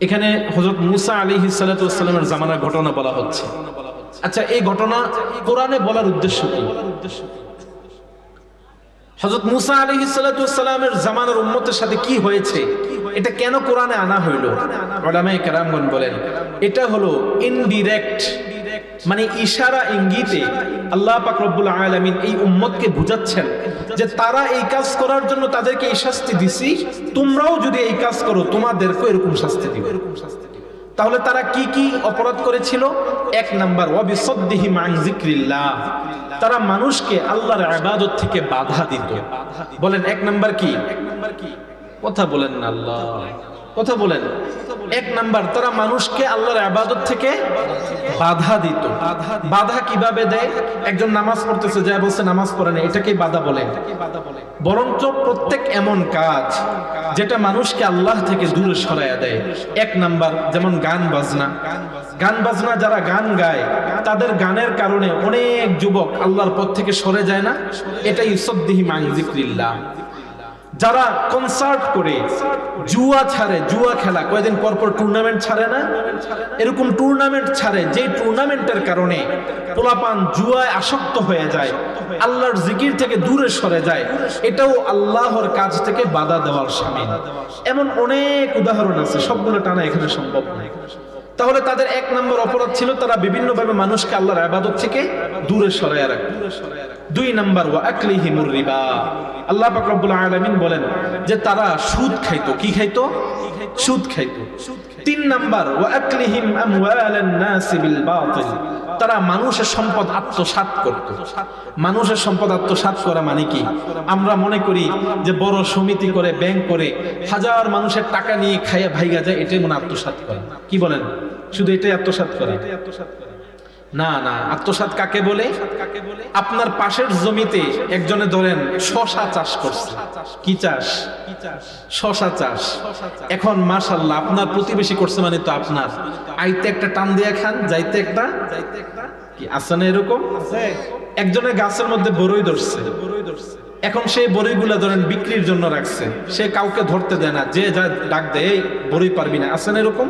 এখানে হযরত মূসা আলাইহিস সালাতু ওয়াস সালামের জামানার ঘটনা বলা হচ্ছে। আচ্ছা, এই ঘটনা কোরআনে বলার উদ্দেশ্য কি? হযরত মূসা আলাইহিস সালাতু ওয়াস সালামের জামানার উম্মতের সাথে কি হয়েছে, এটা কেন কোরআনে আনা হইল? উলামায়ে কেরামগণ বলেন এটা হলো ইনডিরেক্ট, মানে ইশারা ইঙ্গিতে আল্লাহ পাক রব্বুল আলামিন এই উম্মতকে বুঝাচ্ছেন যে তারা এই কাজ করার জন্য তাদেরকে এই শাস্তি দিছি, তোমরাও যদি এই কাজ করো তোমাদেরকে এরকম শাস্তি দিব। তাহলে তারা কি কি অপরাধ করেছিল? এক নাম্বার ওয়া বিসাদ্দিহিম আন যিকরিল্লাহ, তারা মানুষকে আল্লাহর ইবাদত থেকে বাধা দিত। বলেন এক নাম্বার কি? কথা বলেন না, আল্লাহ কথা বলেন। এক নাম্বার তারা মানুষকে আল্লাহর ইবাদত থেকে বাধা দিত। বাধা কিভাবে দেয়? একজন নামাজ পড়তেছে, যা বলছে নামাজ পড়ে না, এটাকে বাধা বলে? বরঞ্চ প্রত্যেক এমন কাজ যেটা মানুষকে আল্লাহ থেকে দূরে সরাইয়া দেয়। এক নাম্বার যেমন গান বাজনা। গান বাজনা যারা গান গায় তাদের গানের কারণে অনেক যুবক আল্লাহর পথ থেকে সরে যায় না? এটাই ইসাদ্দিহিম আন যিকরিল্লাহ। যারা কনসার্ট করে, জুয়া ছাড়ে, জুয়া খেলা কয়েকদিন পর পর টুর্নামেন্ট ছাড়ে না, এরকম টুর্নামেন্ট ছাড়ে যে টুর্নামেন্টের কারণে পোলাপান জুয়ায় আসক্ত হয়ে যায়, আল্লাহর জিকির থেকে দূরে সরে যায়, এটাও আল্লাহর কাজ থেকে বাধা দেওয়ার শামিল। এমন অনেক উদাহরণ আছে, সবগুলো টানা এখানে সম্ভব নয়। তাহলে তাদের এক নম্বর অপরাধ ছিল তারা বিভিন্নভাবে মানুষকে আল্লাহর ইবাদত থেকে দূরে সরাইয়া রাখত। দুই নাম্বার ওয়া আকলিহিমুর রিবা, আল্লাহ পাক রব্বুল আলামিন বলেন যে তারা সুদ খাইতো। কি খাইতো? সুদ খাইতো। তিন নাম্বার ওয়া আকলিহিম আমওয়ালান নাস বিল বাতিল, তারা মানুষের সম্পদ আত্মসাৎ করত। মানুষের সম্পদ আত্মসাৎ করা মানে কি? আমরা মনে করি যে বড় সমিতি করে, ব্যাংক করে হাজার মানুষের টাকা নিয়ে খাইয়া ভাইগা যায়, এটাই মনে আত্মসাৎ করা। কি বলেন? শুধু এটাই আত্মসাৎ করা? না না, আত্মসাৎ কাকে বলে? আপনার পাশের জমিতে একজনে ধরেন শশা চাষ করছে। কি চাষ? শশা চাষ। এখন মাশাআল্লাহ আপনার প্রতিবেশী করছে মানে তো আপনার আইতে একটা টান দিয়ে খান, যাইতে একটা। কি আছে না এরকম? একজনের গাছের মধ্যে বড়ই ধরছে, এখন সেই বড়িগুলা ধরেন বিক্রির জন্য রাখছে, সে কাউকে ধরতে দেয় না, যে যা ডাক দেয় এই বড়ি পারবি না, আছে না এরকম?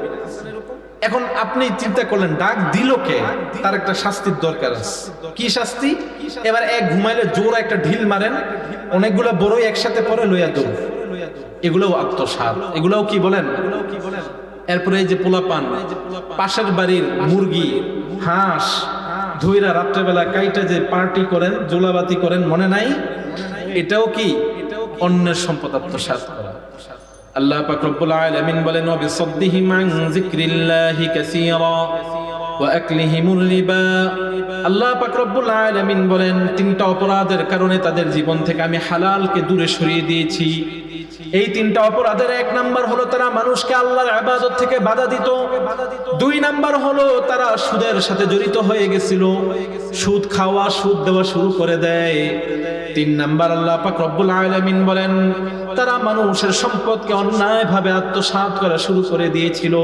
এখন আপনি চিন্তা করলেন ডাক দিল কে, তার একটা শাস্তির দরকার আছে। কি শাস্তি? এবার এক ঘুমাইলে জোর একটা ঢিল মারেন, অনেকগুলো বড়ই একসাথে পরে লইয়া দৌড়, এগুলোও আত্মসাৎ। এগুলোও কি বলেন? এরপরে এই যে পোলাপান পাশের বাড়ির মুরগি, হাঁস ধইরা রাত্রেবেলা কাইটা যে পার্টি করেন, জোলাবাতি করেন, মনে নাই? এটাও কি? অন্যের সম্পদ আত্মসাৎ করা। আল্লাহ পাক রব্বুল আলামিন বলেন ওয়া বিসাদ্দিহিম আন যিকরিল্লাহি কাসীরা ওয়া আকলিহিমুর রিবা, আল্লাহ পাক রব্বুল আলামিন বলেন তিনটা অপরাধের কারণে তাদের জীবন থেকে আমি হালালকে দূরে সরিয়ে দিয়েছি। এই তিনটা অপরাধের এক নাম্বার হলো তারা মানুষকে আল্লাহর ইবাদত থেকে বাধা দিত। দুই নাম্বার হলো তারা সুদের সাথে জড়িত হয়ে গেছিল, সুদ খাওয়া সুদ দেওয়া শুরু করে দেয়। তিন নাম্বার আল্লাহ পাক রব্বুল আলামিন বলেন তারা মানুষের সম্পদকে অন্যায়ভাবে আত্মসাৎ করা শুরু করে দিয়েছিল।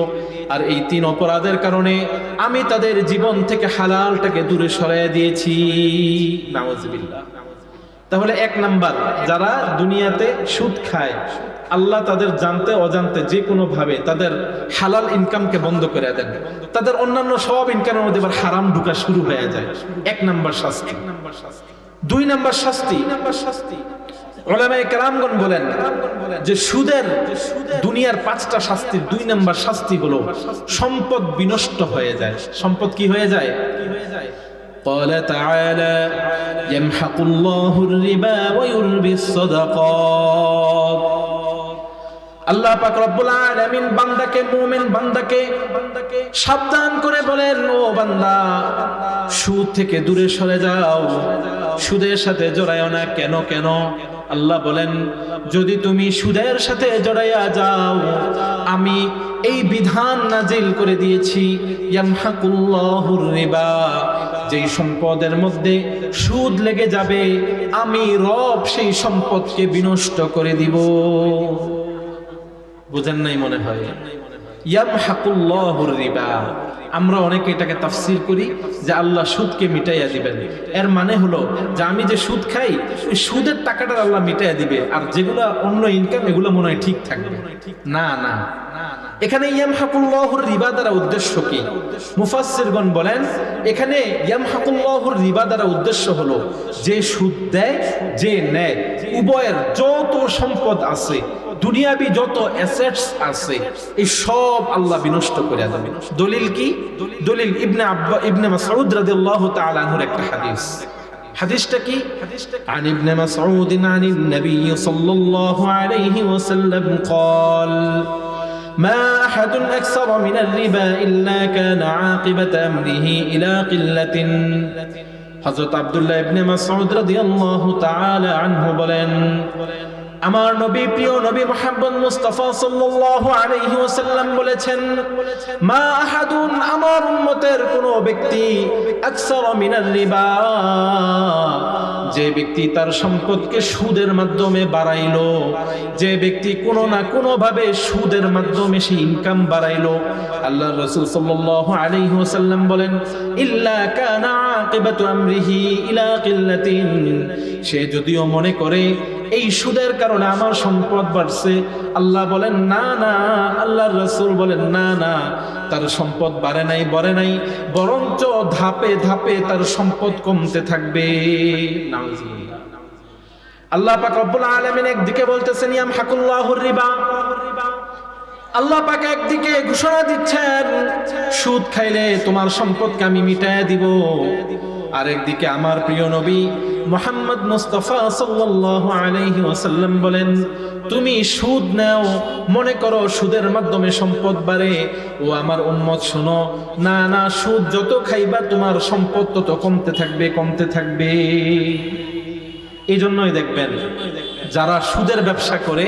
আর এই তিন অপরাধের কারণে আমি তাদের জীবন থেকে হালালটাকে দূরে সরিয়ে দিয়েছি। নাউজুবিল্লাহ। তাহলে এক নাম্বার, যারা দুনিয়াতে সুদ খায় আল্লাহ তাদের জানতে অজান্তে যে কোনো ভাবে তাদের হালাল ইনকামকে বন্ধ করে দেন, তাদের অন্যান্য সব ইনকামের মধ্যে এবার হারাম ঢুকা শুরু হয়ে যায়। এক নাম্বার শাস্তি। দুই নাম্বার শাস্তি, উলামায়ে কেরামগণ বলেন যে সুদের দুনিয়ার পাঁচটা শাস্তির দুই নাম্বার শাস্তি হলো সম্পদ বিনষ্ট হয়ে যায়। সম্পদ কি হয়ে যায়? قال تعالى يمحق الله الربا ويربي الصدقات। আল্লাহ পাক রব্বুল আলামিন বান্দাকে, মুমিন বান্দাকে সাবধান করে বলেন, ও বান্দা সুদ থেকে দূরে সরে যাও, সুদের সাথে জড়ায়ও না। কেন কেন? আল্লাহ বলেন যদি তুমি সুদের সাথে জড়াইয়া যাও আমি এই বিধান নাজিল করে দিয়েছি, ইয়ামহাকুল্লাহুর রিবা, যেই সম্পদের মধ্যে সুদ লেগে যাবে আমি রব সেই সম্পদকে বিনষ্ট করে দিব। বুঝেন নাই মনে হয়? ইয়ামহাকুল্লাহুর রিবা, আমরা অনেকে এটাকে তাফসীর করি যে আল্লাহ সুদকে মিটাইয়া দিবেন। এর মানে হলো যে আমি যে সুদ খাই ওই সুদের টাকাটা আল্লাহ মিটাইয়া দিবে, আর যেগুলো অন্য ইনকাম এগুলো মনে হয় ঠিক থাকবে। না না, এখানে ইয়ামহাকুল্লাহুর রিবা দ্বারা উদ্দেশ্য কি? মুফাসসিরগণ বলেন এখানে ইয়ামহাকুল্লাহুর রিবা দ্বারা উদ্দেশ্য হলো যে সুদ দেয় যে নেয় উভয়ের যত সম্পদ আছে, দুনিয়াবি যত অ্যাসেটস আছে এই সব আল্লাহ বিনষ্ট করে দেবে। দলিল কি? দলিল ইবনে মাসউদ রাদিয়াল্লাহু তাআলা আনহুর একটা হাদিস। হাদিসটা কি? عن ابن مسعود عن النبي صلى الله عليه وسلم قال ما أحد أكثر من الربا إلا كان عاقبة أمره إلى قلة। হযরত আব্দুল্লাহ ইবনে মাসউদ রাদিয়াল্লাহু তাআলা আনহু বলেন আমার নবী, প্রিয় নবী মুহাম্মদ মুস্তাফা সাল্লাল্লাহু আলাইহি ওয়াসাল্লাম বলেছেন মা আহাদুন, আমার উম্মতের কোন ব্যক্তি আকসার মিনার রিবা, যে ব্যক্তি তার সম্পদকে সুদের মাধ্যমে বাড়াইলো, যে ব্যক্তি কোনো না কোনো ভাবে সুদের মাধ্যমে সে ইনকাম বাড়াইলো, আল্লাহর রাসূল সাল্লাল্লাহু আলাইহি ওয়াসাল্লাম বলেন ইল্লা কানা আকিবাতু আমরিহি ইলা কিল্লাতিন, সে যদিও মনে করে এই সুদের কারণে আমার সম্পদ বাড়ছে, আল্লাহ বলেন না না, আল্লাহর রাসূল বলেন না না, তার সম্পদ বাড়ে নাই বড়ে নাই, বরঞ্চ ধাপে ধাপে তার সম্পদ কমতে থাকবে। নাউজুবিল্লাহ। আল্লাহ পাক রব্বুল আলামিন একদিকে বলতেছেন ইয়ামহাকুল্লাহুর রিবা, আল্লাহ পাক একদিকে ঘোষণা দিচ্ছেন সুদ খাইলে তোমার সম্পদকে আমি মিটাইয়া দিব, আরেকদিকে আমার প্রিয় নবী মুহাম্মদ মুস্তাফা সাল্লাল্লাহু আলাইহি ওয়াসাল্লাম বলেন তুমি সুদ নাও, মনে করো সুদের মাধ্যমে সম্পদ বাড়ে। ও আমার উম্মত শোনো, না না, সুদ যত খাইবা তোমার সম্পদ তত কমতে থাকবে কমতে থাকবে। এই জন্যই দেখবেন যারা সুদের ব্যবসা করে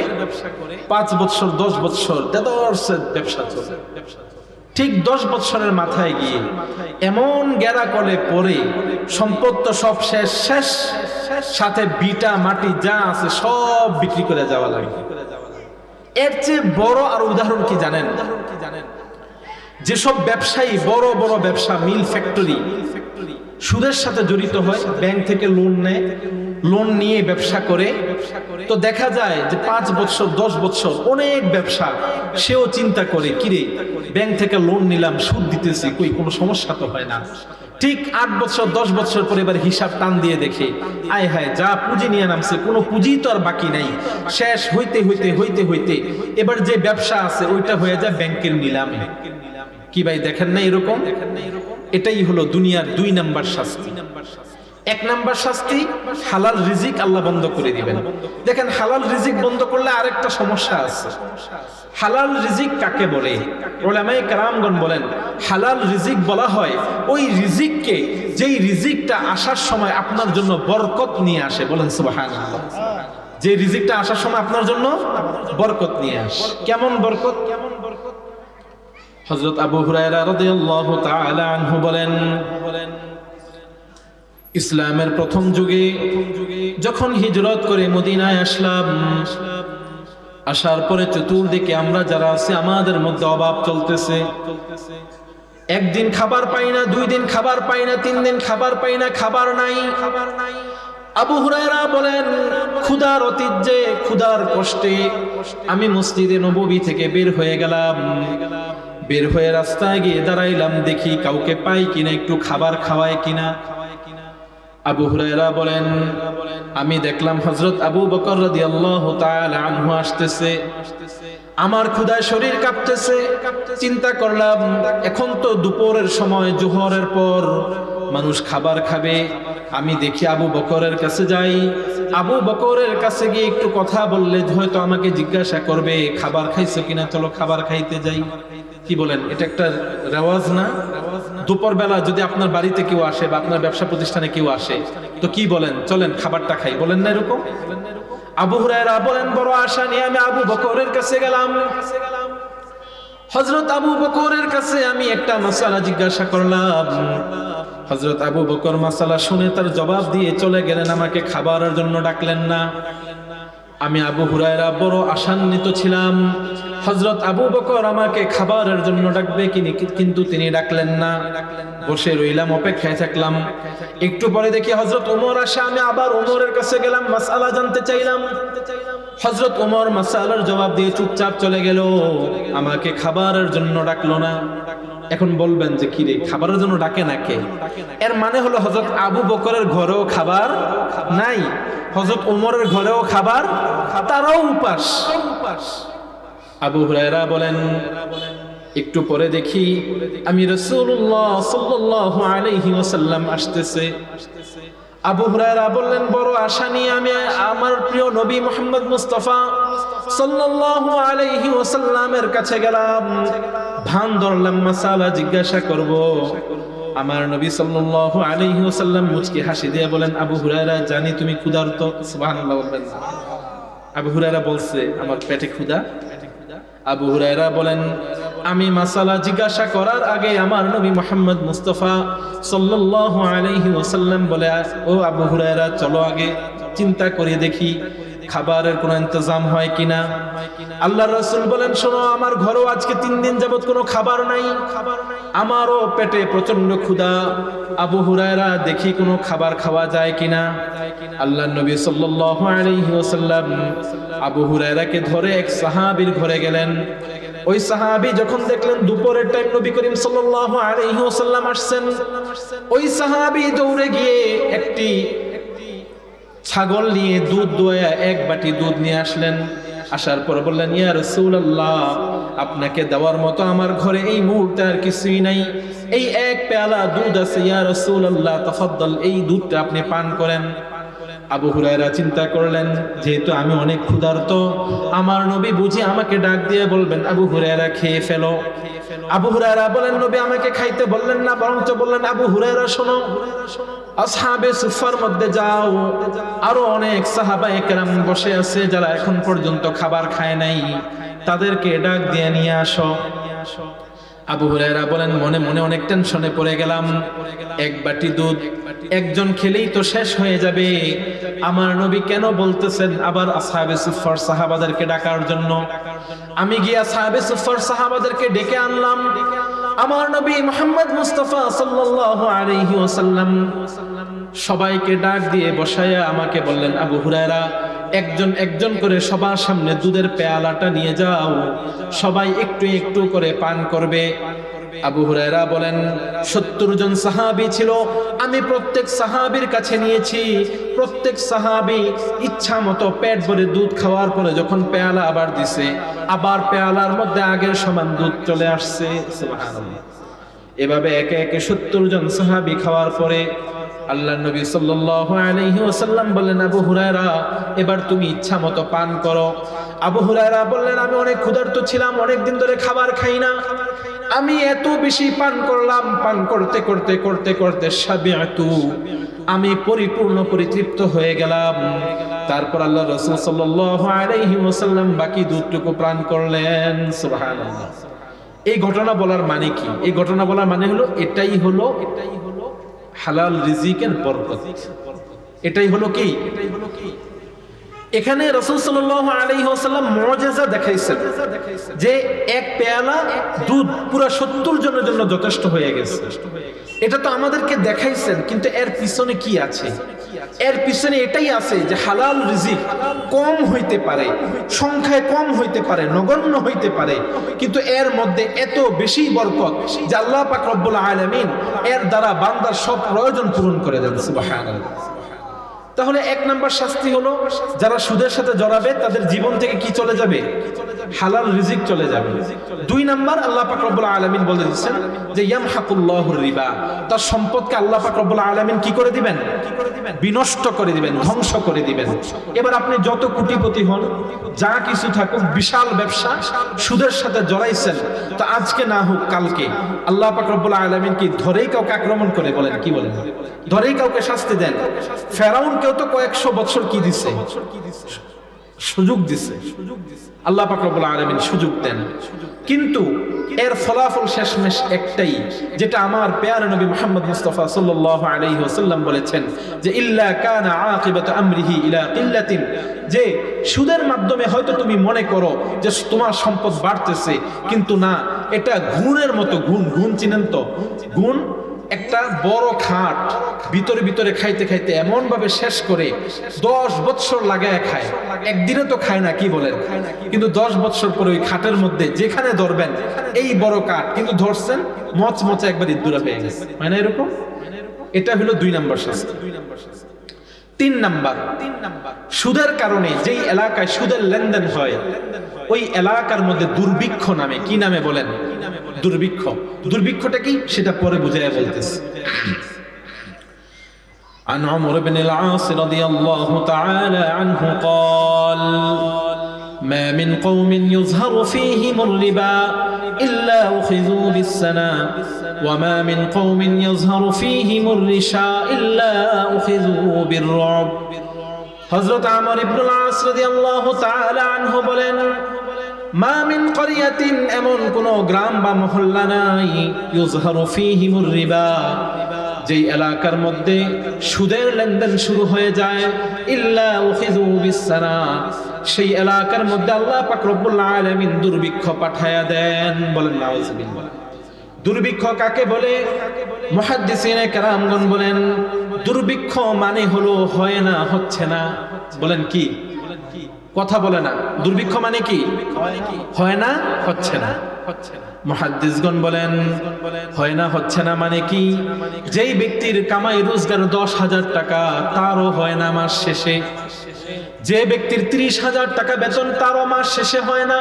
5 বছর 10 বছর দেদারসের ব্যবসা চলে, ঠিক 10 বছরের মাথায় গিয়ে এমন গেরা কলে পড়ে সম্পদ তো সব শেষ, সাথে বিটা মাটি যা আছে সব বিক্রি করে যাওয়া লাগে। এর চেয়ে বড় আর উদাহরণ কি জানেন? যেসব ব্যবসায়ী বড় বড় ব্যবসা, মিল ফ্যাক্টরি সুদের সাথে জড়িত হয়, ব্যাংক থেকে লোন নেয়, লোন নিয়ে ব্যবসা করে, তো দেখা যায় যে 5 বছর 10 বছর অনেক ব্যবসা, সেও চিন্তা করে কিরে ব্যাংক থেকে লোন নিলাম, সুদ দিতেছি, কই কোনো সমস্যা তো হয় না। ঠিক 8 বছর 10 বছর পরে এবার হিসাব টান দিয়ে দেখে আয় হায় যা পুঁজি নিয়ে নামছে কোনো পুঁজি তো আর বাকি নাই, শেষ হইতে হইতে হইতে হইতে এবার যে ব্যবসা আছে ওইটা হয়ে যায় ব্যাংকের নিলামে। কি ভাই দেখেন না এরকম? এটাই হলো দুনিয়ার 2 নাম্বার শাস্তি। 1 নাম্বার শাস্তি হালাল রিজিক আল্লাহ বন্ধ করে দিবেন। দেখেন হালাল রিজিক বন্ধ করলে আরেকটা সমস্যা আছে। হালাল রিজিক কাকে বলে? উলামায়ে কেরামগণ বলেন হালাল রিজিক বলা হয় ওই রিজিককে যেই রিজিকটা আসার সময় আপনার জন্য বরকত নিয়ে আসে। বলেন সুবহানাল্লাহ। যে রিজিকটা আসার সময় আপনার জন্য বরকত নিয়ে আসে। কেমন বরকত? হযরত আবু হুরায়রা রাদিয়াল্লাহু তাআলা আনহু বলেন, ইসলামের প্রথম যুগে যখন হিজরত করে মদিনায় আসলাম, আসার পরে চতুর্দিকে আমরা যারা আছি আমাদের মধ্যে অভাব চলতেছে। একদিন খাবার পাই না, 2 দিন খাবার পাই না, 3 দিন খাবার পাই না, খাবার নাই। আবু হুরায়রা বলেন, ক্ষুধার ঐতিহ্যে, ক্ষুধার কষ্টে আমি মসজিদে নববী থেকে বের হয়ে গেলাম। বের হয়ে রাস্তায় গিয়ে দাঁড়াইলাম, দেখি কাউকে পাই কিনা, একটু খাবার খাওয়ায় কিনা। আবু হুরায়রা বলেন, আমি দেখলাম হযরত আবু বকর রাদিয়াল্লাহু তাআলা আনহু আসতেছে। আমার ক্ষুধায় শরীর কাঁপতেছে। চিন্তা করলাম, এখন তো দুপুরের সময়, জোহরের পর মানুষ খাবার খাবে। আমি দেখি আবু বকরের কাছে যাই। আবু বকরের কাছে গিয়ে একটু কথা বললে হয়তো আমাকে জিজ্ঞাসা করবে খাবার খাইছো কিনা, চলো খাবার খাইতে যাই। কি বলেন? এটা একটা রেওয়াজ না? দুপুর বেলা যদি আপনার বাড়িতে কেউ আসে বা আপনার ব্যবসা প্রতিষ্ঠানে কেউ আসে, তো কি বলেন? চলেন খাবারটা খাই, বলেন না এরকম? আবু হুরায়রা বলেন, বড় আশা নিয়ে আমি আবু বকরের কাছে গেলাম। হযরত আবু বকরের কাছে আমি একটা মাসালা জিজ্ঞাসা করলাম। হযরত আবু বকর মাসালা শুনে তার জবাব দিয়ে চলে গেলেন, আমাকে খাবারের জন্য ডাকলেন না। আমি আবু হুরায়রা বড় আশান্বিত ছিলাম, হযরত আবু বকর আমাকে খাবারের জন্য ডাকবে, কিন্তু তিনি ডাকলেন না। বসে রইলাম, অপেক্ষায় থাকলাম। একটু পরে দেখি হযরত ওমর আসে। আমি আবার ওমরের কাছে গেলাম, মাসআলা জানতে চাইলাম। হযরত ওমর মাসআলার জবাব দিয়ে চুপচাপ চলে গেল, আমাকে খাবারের জন্য ডাকলো না। এখন বলবেন যে কি রে, খাবারের জন্য ডাকে না কে? এর মানে হলো হযরত আবু বকরের ঘরেও খাবার নাই, হযরত ওমরের ঘরেও খাবার, তারাও উপাস। আবু হুরায়রা বলেন, একটু পরে দেখি আমি রাসূলুল্লাহ সাল্লাল্লাহু আলাইহি ওয়াসাল্লাম আসতেছে। আবু হুরায়রা বললেন, বড় আশা নিয়ে আমি আমার প্রিয় নবী মুহাম্মদ মুস্তাফা সাল্লাল্লাহু আলাইহি ওয়াসাল্লামের কাছে গেলাম। ভান ধরলাম মাসালা জিজ্ঞাসা করব। আমার নবী সাল্লাল্লাহু আলাইহি ওয়াসাল্লাম মুচকি হাসি দিয়ে বলেন, আবু হুরায়রা, জানি তুমি ক্ষুধার্ত। সুবহানাল্লাহ বলবেন। আবু হুরায়রা বলছে, আমার পেটে ক্ষুধা। আবু হুরায়রা বলেন, আমি মাসালা জিজ্ঞাসা করার আগে আমার নবী মুহাম্মদ মুস্তাফা সাল্লাল্লাহু আলাইহি ওয়াসাল্লাম বলে, ও আবু হুরায়রা, চলো আগে চিন্তা করে দেখি খাবারের কোনো ইন্তজাম হয় কিনা। আল্লাহর রাসূল বলেন, শোনো, আমার ঘরেও আজকে 3 দিন যাবত কোনো খাবার নাই, আমারও পেটে প্রচন্ড ক্ষুধা। আবু হুরায়রা, দেখি কোনো খাবার খাওয়া যায় কিনা। আল্লাহর নবী সাল্লাল্লাহু আলাইহি ওয়াসাল্লাম আবু হুরায়রাকে ধরে এক সাহাবীর ঘরে গেলেন। ওই সাহাবী যখন দেখলেন দুপুরের টাইম নবী করিম সাল্লাল্লাহু আলাইহি ওয়াসাল্লাম আসছেন, ওই সাহাবী দৌড়ে গিয়ে একটি ছাগল নিয়ে দুধ দোয়া 1 বাটি দুধ নিয়ে আসলেন। আসার পর বললেন, ইয়া রাসূলুল্লাহ, আপনাকে দেওয়ার মতো আমার ঘরে এই মুহূর্তে আর কিছুই নাই, এই 1 পেয়ালা দুধ আছে, ইয়া রাসূলুল্লাহ তাফাদ্দাল, এই দুধটা আপনি পান করেন। আবু হুরায়রা চিন্তা করলেন, যেহেতু আমি অনেক ক্ষুধার্ত, আমার নবী বুঝি আমাকে ডাক দিয়ে বলবেন, আবু হুরায়রা খেয়ে ফেলো। আবু হুরায়রা বলেন, নবী আমাকে খাইতে বললেন না, বরঞ্চ বললেন, আবু হুরায়রা শোনো, আসহাবে সুফার মধ্যে যাও, আরো অনেক সাহাবায়ে কেরাম বসে আছে যারা এখন পর্যন্ত খাবার খায় নাই, তাদেরকে ডাক দিয়ে নিয়ে আসো। আবু হুরায়রা বলেন, মনে মনে অনেক টেনশনে পড়ে গেলাম। 1 বাটি দুধ একজন খেলেই তো শেষ হয়ে যাবে, আমার নবী কেন বলতেছেন আবার আসহাবে সুফার সাহাবাদেরকে ডাকার জন্য? আমি গিয়ে আসহাবে সুফার সাহাবাদেরকে ডেকে আনলাম। আমার নবী মুহাম্মদ মুস্তাফা সাল্লাল্লাহু আলাইহি ওয়াসাল্লাম সবাইকে ডাক দিয়ে বসায়া আমাকে বললেন, আবু হুরায়রা, একজন একজন করে সবার সামনে দুধের পেয়ালাটা নিয়ে যাও, সবাই একটু একটু করে পান করবে। আবু হুরায়রা বলেন, 70 জন সাহাবী ছিল, আমি প্রত্যেক সাহাবীর কাছে নিয়েছি। প্রত্যেক সাহাবী ইচ্ছা মতো পেট ভরে দুধ খাওয়ার পরে যখন পেয়ালা আবার দিছে, আবার পেয়ালার মধ্যে আগের সমান দুধ চলে আসছে। সুবহানাল্লাহ। এভাবে একে একে 70 জন সাহাবী খাওয়ার পরে আল্লাহর নবী সাল্লাল্লাহু আলাইহি ওয়াসাল্লাম বললেন, আবু হুরায়রা, এবার তুমি ইচ্ছা মতো পান করো। আবু হুরায়রা বললেন, আমি অনেক ক্ষুধার্ত ছিলাম, অনেক দিন ধরে খাবার খাই না, আমি এত বেশি পান করলাম, পান করতে করতে করতে করতে সাবিআতু, আমি পরিপূর্ণ পরিতৃপ্ত হয়ে গেলাম। তারপর আল্লাহ রাসূল সাল্লাল্লাহু আলাইহি ওয়াসাল্লাম বাকি দুধটুকু পান করলেন। সুবহানাল্লাহ। এই ঘটনা বলার মানে কি? এই ঘটনা বলার মানে হলো এটাই হলো হালাল রিজিকের বরকত। এটাই হলো কি? এখানে রাসূল সাল্লাল্লাহু আলাইহি ওয়াসাল্লাম মুজিজা দেখাইছেন যে এক পেয়ালা দুধ পুরো 70 জনের জন্য যথেষ্ট হয়ে গেছে। এটা তো আমাদেরকে দেখাইছেন, কিন্তু এর পিছনে কি আছে? এর পিছনে এটাই আছে যে হালাল রিজিক কম হইতে পারে, সংখ্যায় কম হইতে পারে, নগণ্য হইতে পারে, কিন্তু এর মধ্যে এত বেশি বরকত যে আল্লাহ পাক রব্বুল আলামিন এর দ্বারা বান্দার সব প্রয়োজন পূরণ করে দেন। সুবহানাল্লাহ। তাহলে এক নাম্বার শাস্তি হলো যারা সুদের সাথে জড়াবে তাদের জীবন থেকে কি চলে যাবে? হালাল রিজিক চলে যাবে। দুই নাম্বার, আল্লাহ পাক রব্বুল আলামিন বলে দিচ্ছেন যে ইয়ামহাকুল্লাহুর রিবা, তার সম্পদকে আল্লাহ পাক রব্বুল আলামিন কি করে দিবেন? বিনষ্ট করে দিবেন, ধ্বংস করে দিবেন। এবার আপনি যত কোটিপতি হন, যা কিছু থাকুক, বিশাল ব্যবসা, সুদের সাথে জড়াইছেন, তো আজকে না হোক কালকে আল্লাহ পাক রব্বুল আলামিন কি ধরেই কাউকে আক্রমণ করে? বলেন, কি বলেন? ধরেই কাউকে শাস্তি দেন। ফেরাউনকেও তো কয়েকশো বছর কি দিছে? সুযোগ দিছে। আল্লাহ পাক রব্বুল আলামিন সুযোগ দেন, কিন্তু এর ফলাফল শেষমেশ একটাই, যেটা আমার প্যারা নবী মুহাম্মদ মুস্তাফা সাল্লাল্লাহু আলাইহি ওয়াসাল্লাম বলেছেন যে ইল্লা কানা আকিবাতু আমরিহি ইলা কিল্লাতিন, যে সুদের মাধ্যমে হয়তো তুমি মনে করো যে তোমার সম্পদ বাড়তেছে, কিন্তু না, এটা ঘুণের মতো। ঘুণ চিনেন তো? ঘুণ একটা বড় খাট ভিতরে ভিতরে খাইতে খাইতে এমন ভাবে শেষ করে 10 বছর লাগায় খায়, একদিনে তো খায় না, কি বলেন? কিন্তু 10 বছর পরে ওই খাটের মধ্যে যেখানে ধরবেন এই বড় কাঠ, কিন্তু ধরছেন মচমচে একবার ইদ্দুরা পেয়ে গেছে, মানে এরকম। এটা হলো 2 নম্বর শাস্তি। 3 নাম্বার, সুদের কারণে যেই এলাকায় সুদের লেনদেন হয় ওই এলাকার মধ্যে দুর্ভিক্ষ নামে, কি নামে বলেন? দুর্ভিক্ষ। দুর্ভিক্ষটা কি সেটা পরে বুঝাইয়া বলতেছি। عن عمرو بن العاص رضي الله تعالى عنه قال ما من قوم يظهر فيهم الربا إلا أخذوا بالسنة وما من قوم يظهر فيهم الرشا إلا أخذوا بالرعب। হযরত আমর ইবনুল আস রাদিয়াল্লাহু তাআলা আনহু বলেন, মা মিন ক্বরিয়াতিন, এমন কোন গ্রাম বা মহল্লা নাই, ইউযহারু ফীহিমুর রিবা, যেই এলাকার মধ্যে সুদের লেনদেন শুরু হয়ে যায়, ইল্লা উখিযু বিসসানা, সেই এলাকার মধ্যে আল্লাহ পাক রব্বুল আলামিন দুর্ভিক্ষ পাঠায়া দেন। বলেন নাউযুবিল্লাহ। দুর্ভিক্ষ কাকে বলে? মুহাদ্দিসিনে কেরামগণ বলেন দুর্ভিক্ষ মানে হলো হয় না, হচ্ছে না। বলেন কি? কথা বলে না। দুর্ভিক্ষ মানে কি? হয় না, হচ্ছে না। মুহাদ্দিসগণ বলেন হয় না, হচ্ছে না মানে কি? যেই ব্যক্তির কামাই রোজগার 10,000 টাকা, তারও হয় না মাস শেষে। যে ব্যক্তির 30,000 টাকা বেতন, তারও মাস শেষে হয় না।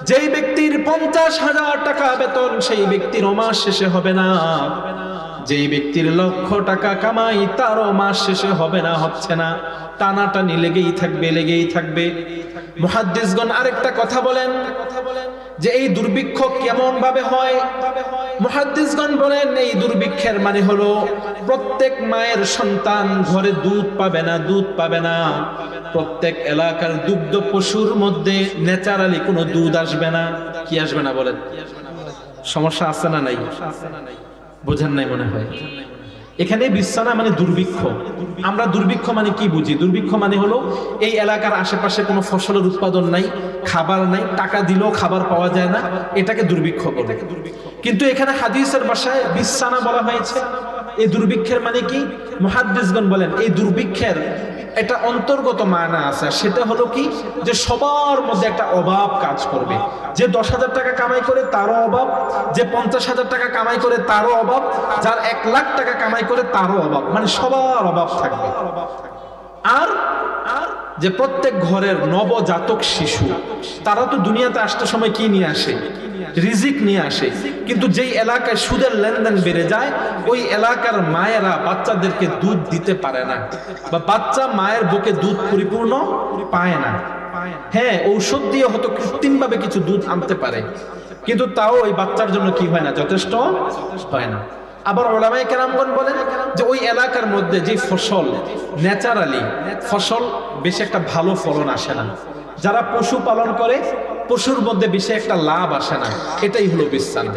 যেই ব্যক্তির 50,000 টাকা বেতন, সেই ব্যক্তিরও মাস শেষে হবে না। যেই ব্যক্তির 1,00,000 টাকা কামাই, তারও মাস শেষে হবে না, হচ্ছে না। টানাটানি লেগেই থাকবে, লেগেই থাকবে। মুহাদ্দিসগণ আরেকটা কথা বলেন যে এই দুর্ভিক্ষ কেমন ভাবে হয়? মুহাদ্দিসগণ বলেন এই দুর্ভিক্ষের মানে হলো প্রত্যেক মায়ের সন্তান ঘরে দুধ পাবে না, দুধ পাবে না। প্রত্যেক এলাকার দুগ্ধ পশুর মধ্যে ন্যাচারালি কোনো দুধ আসবে না। কি আসবে না বলেন? সমস্যা আছে না নাই? বোঝেন নাই মনে হয়। এখানে বিছানা মানে দুর্ভিক্ষ। আমরা দুর্ভিক্ষ মানে কি বুঝি? দুর্ভিক্ষ মানে হলো এই এলাকার আশেপাশে কোনো ফসলের উৎপাদন নাই, খাবার নাই, টাকা দিলেও খাবার পাওয়া যায় না, এটাকে দুর্ভিক্ষ বলে। কিন্তু এখানে হাদিসের ভাষায় বিছানা বলা হয়েছে। এই দুর্ভিক্ষের মানে কি? মুহাদ্দিসগণ বলেন এই দুর্ভিক্ষের একটা অন্তর্গত মানা আছে, সেটা হলো কি যে সবার মধ্যে একটা অভাব কাজ করবে। যে 10,000 টাকা কামাই করে তারও অভাব, যে 50,000 টাকা কামাই করে তারও অভাব, যার 1,00,000 টাকা কামাই করে তারও অভাব, মানে সবার অভাব থাকবে। আর যে প্রত্যেক ঘরের নবজাতক শিশু, তারা তো দুনিয়াতে আসতে সময় কি নিয়ে আসে? রিজিক নিয়ে আসে। কিন্তু যেই এলাকায় সুদের লেনদেন বেড়ে যায় ওই এলাকার মায়েরা বাচ্চাদেরকে দুধ দিতে পারে না, বা বাচ্চা মায়ের বুকে দুধ পরিপূর্ণ পায় না। হ্যাঁ, ঔষধ দিয়ে হয়তো কৃত্রিমভাবে কিছু দুধ আনতে পারে, কিন্তু তাও ওই বাচ্চার জন্য কি হয় না? যথেষ্ট হয় না। আবার উলামায়ে কেরামগণ বলেন যে ওই এলাকার মধ্যে যে ফসল ন্যাচারালি ফসল বেশি একটা ভালো ফলন আসে না, যারা পশু পালন করে পশুর মধ্যে বেশি একটা লাভ আসে না, এটাই হলো বিছানা।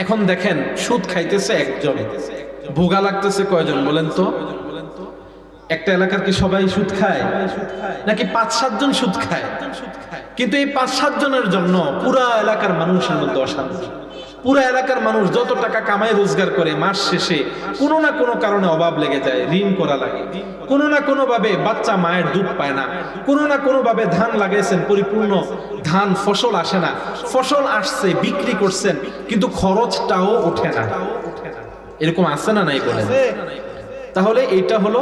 এখন দেখেন সুদ খাইতেছে একজন, ভোগা লাগতেছে কয়জন বলেন তো? একটা এলাকার কি সবাই সুদ খায় নাকি 5-7 জন সুদ খায়? কিন্তু এই 5-7 জনের জন্য পুরা এলাকার মানুষের মধ্যে অশান্তি। পুরা এলাকার মানুষ যত টাকা কামাই রোজগার করে মাস শেষে কোনো না কোনো কারণে অভাব লেগে যায়, ঋণ করা লাগে, কোনো না কোনো ভাবে বাচ্চা মায়ের দুধ পায় না, কোনো না কোনো ভাবে ধান লাগাইছেন পরিপূর্ণ ধান ফসল আসে না, ফসল আসছে বিক্রি করছেন কিন্তু খরচটাও ওঠে না। এরকম আছে না নাই বলেন? তাহলে এটা হলো